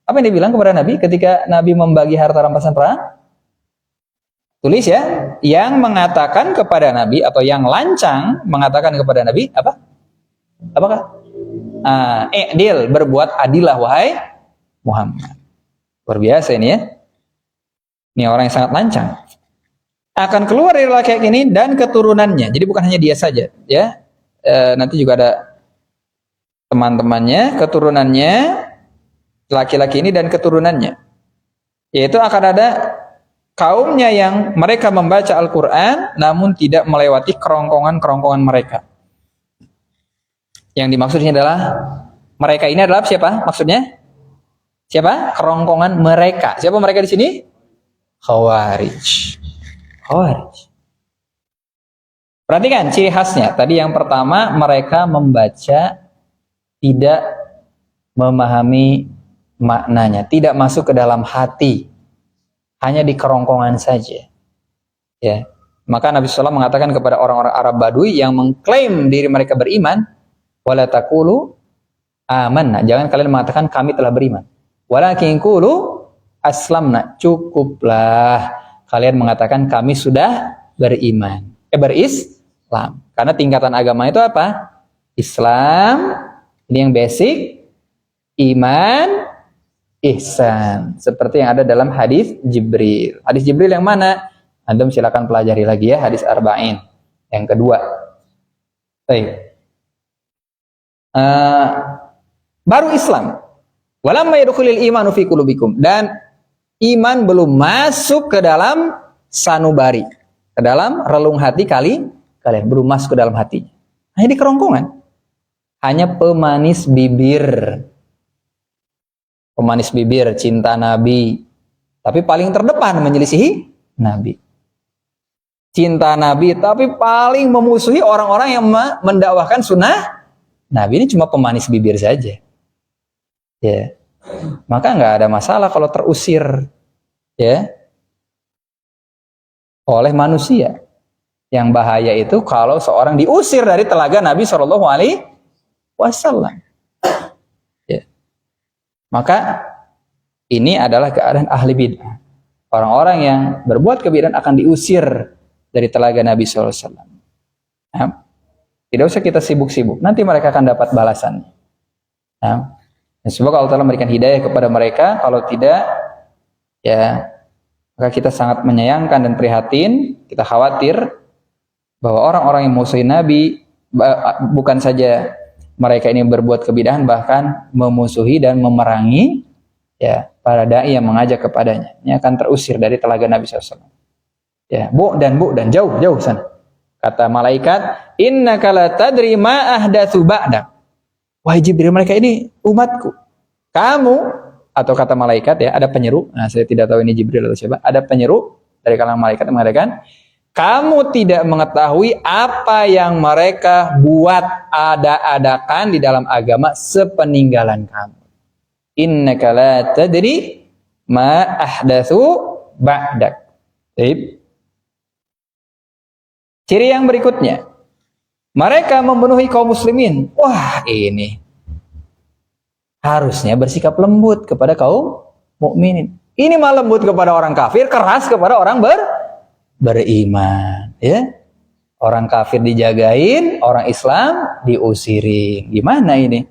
[SPEAKER 1] Apa yang dia bilang kepada Nabi ketika Nabi membagi harta rampasan perang? Tulis ya, yang mengatakan kepada Nabi atau yang lancang mengatakan kepada Nabi apa? Apakah? I'dil, berbuat adilah wahai Muhammad. Luar biasa ini ya. Ini orang yang sangat lancang. Akan keluar dari laki-laki ini dan keturunannya. Jadi bukan hanya dia saja, ya. Nanti juga ada teman-temannya, keturunannya, laki-laki ini dan keturunannya. Yaitu akan ada kaumnya yang mereka membaca Al-Quran namun tidak melewati kerongkongan-kerongkongan mereka. Yang dimaksudnya adalah mereka ini adalah siapa? Maksudnya siapa? Kerongkongan mereka. Siapa mereka di sini? Khawarij. Perhatikan ciri khasnya. Tadi yang pertama, mereka membaca tidak memahami maknanya, tidak masuk ke dalam hati, hanya di kerongkongan saja. Ya, maka Nabi SAW mengatakan kepada orang-orang Arab Badui yang mengklaim diri mereka beriman, wala taqulu amanna, jangan kalian mengatakan kami telah beriman. Walakin qulu aslamna, cukuplah kalian mengatakan kami sudah beriman. Berislam. Karena tingkatan agama itu apa? Islam, ini yang basic, iman, ihsan. Seperti yang ada dalam hadis Jibril. Hadis Jibril yang mana? Antum silakan pelajari lagi ya, hadis Arba'in yang kedua. Baik. Baru Islam. Walamma yadkhulul imanu fi qulubikum, dan iman belum masuk ke dalam sanubari, ke dalam relung hati kalian belum masuk ke dalam hati. Hanya di kerongkongan. Hanya pemanis bibir. Pemanis bibir cinta Nabi, tapi paling terdepan menyelisihi Nabi. Cinta Nabi tapi paling memusuhi orang-orang yang mendakwahkan sunnah Nabi. Ini cuma pemanis bibir saja. Ya, maka nggak ada masalah kalau terusir ya oleh manusia. Yang bahaya itu kalau seorang diusir dari telaga Nabi Shallallahu Alaihi Wasallam. Ya. Maka ini adalah keadaan ahli bid'ah. Orang-orang yang berbuat kebidahan akan diusir dari telaga Nabi Shallallahu Alaihi Wasallam. Nah, tidak usah kita sibuk-sibuk. Nanti mereka akan dapat balasannya. Nah, semoga Allah Ta'ala memberikan hidayah kepada mereka. Kalau tidak, ya maka kita sangat menyayangkan dan prihatin. Kita khawatir bahwa orang-orang yang musuhi Nabi, bukan saja mereka ini berbuat kebidahan, bahkan memusuhi dan memerangi ya para dai yang mengajak kepadanya. Ini akan terusir dari telaga Nabi SAW. Ya, bu dan jauh sana. Kata malaikat, innaka la tadri ma ahdatsu ba'dak. Wahai Jibril, mereka ini umatku. Kamu, atau kata malaikat ya, ada penyeru. Nah, saya tidak tahu ini Jibril atau siapa. Ada penyeru dari kalangan malaikat yang mengatakan, kamu tidak mengetahui apa yang mereka buat ada-adakan di dalam agama sepeninggalan kamu. Innaka la tadri ma ahdatsu ba'dak. Baik. Ciri yang berikutnya, mereka membunuhi kaum muslimin. Wah, ini harusnya bersikap lembut kepada kaum mukminin. Ini malah lembut kepada orang kafir, keras kepada orang beriman. Ya, orang kafir dijagain, orang Islam diusirin. Gimana ini?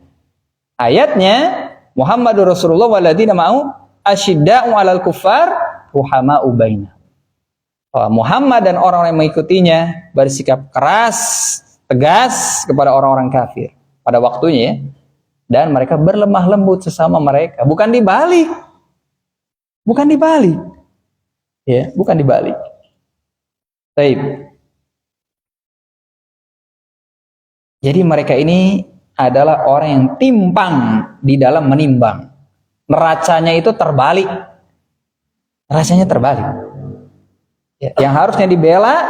[SPEAKER 1] Ayatnya, Muhammadur Rasulullah walladzina ma'ahu asyidda'u 'alal kuffar ruhama'u bainahum. Muhammad dan orang-orang yang mengikutinya bersikap keras, tegas kepada orang-orang kafir pada waktunya ya. Dan mereka berlemah lembut sesama mereka, bukan dibalik. Bukan dibalik. Ya, bukan dibalik. Baik. Jadi mereka ini adalah orang yang timpang di dalam menimbang. Neracanya itu terbalik. Neracanya terbalik. Ya, yang harusnya dibela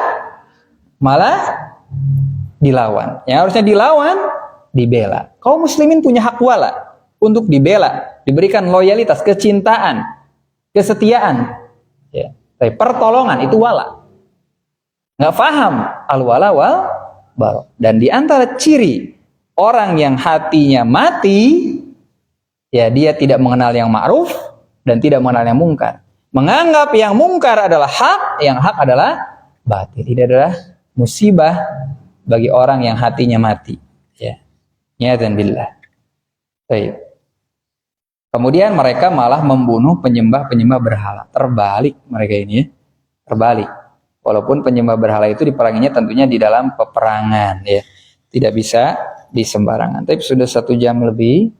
[SPEAKER 1] malah dilawan. Yang harusnya dilawan dibela. Kaum muslimin punya hak wala untuk dibela, diberikan loyalitas, kecintaan, kesetiaan. Ya, tapi pertolongan itu wala. Nggak paham al-wala wal bara. Dan di antara ciri orang yang hatinya mati, ya dia tidak mengenal yang ma'ruf dan tidak mengenal yang mungkar. Menganggap yang mungkar adalah hak, yang hak adalah batil. Ini adalah musibah bagi orang yang hatinya mati. Ya, nyatan billah. Baik. Kemudian mereka malah membunuh penyembah-penyembah berhala. Terbalik mereka ini, ya. Terbalik. Walaupun penyembah berhala itu diperanginya tentunya di dalam peperangan, ya. Tidak bisa di sembarangan. Tapi sudah 1 jam lebih,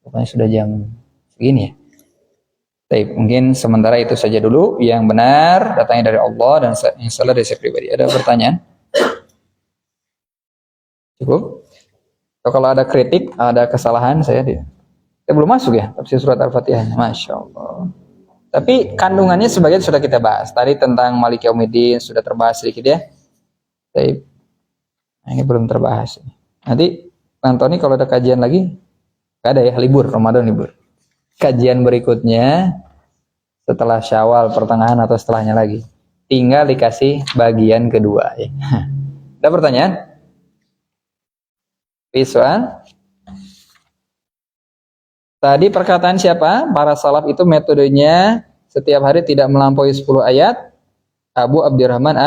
[SPEAKER 1] pokoknya sudah jam segini ya. Baik, mungkin sementara itu saja dulu. Yang benar datangnya dari Allah dan yang salah dari saya pribadi. Ada pertanyaan? Cukup? Atau kalau ada kritik, ada kesalahan, saya belum masuk ya tafsir surat Al-Fatihah. Masya Allah. Tapi kandungannya sebagian sudah kita bahas. Tadi tentang Maliki Yaumiddin sudah terbahas sedikit ya. Baik. Nah, ini belum terbahas. Nanti Antoni kalau ada kajian lagi, nggak ada ya, libur, Ramadan libur. Kajian berikutnya setelah Syawal pertengahan atau setelahnya lagi. Tinggal dikasih bagian kedua ya. Ada pertanyaan? Visual? Tadi perkataan siapa? Para salaf itu metodenya setiap hari tidak melampaui 10 ayat. Abu Abdurrahman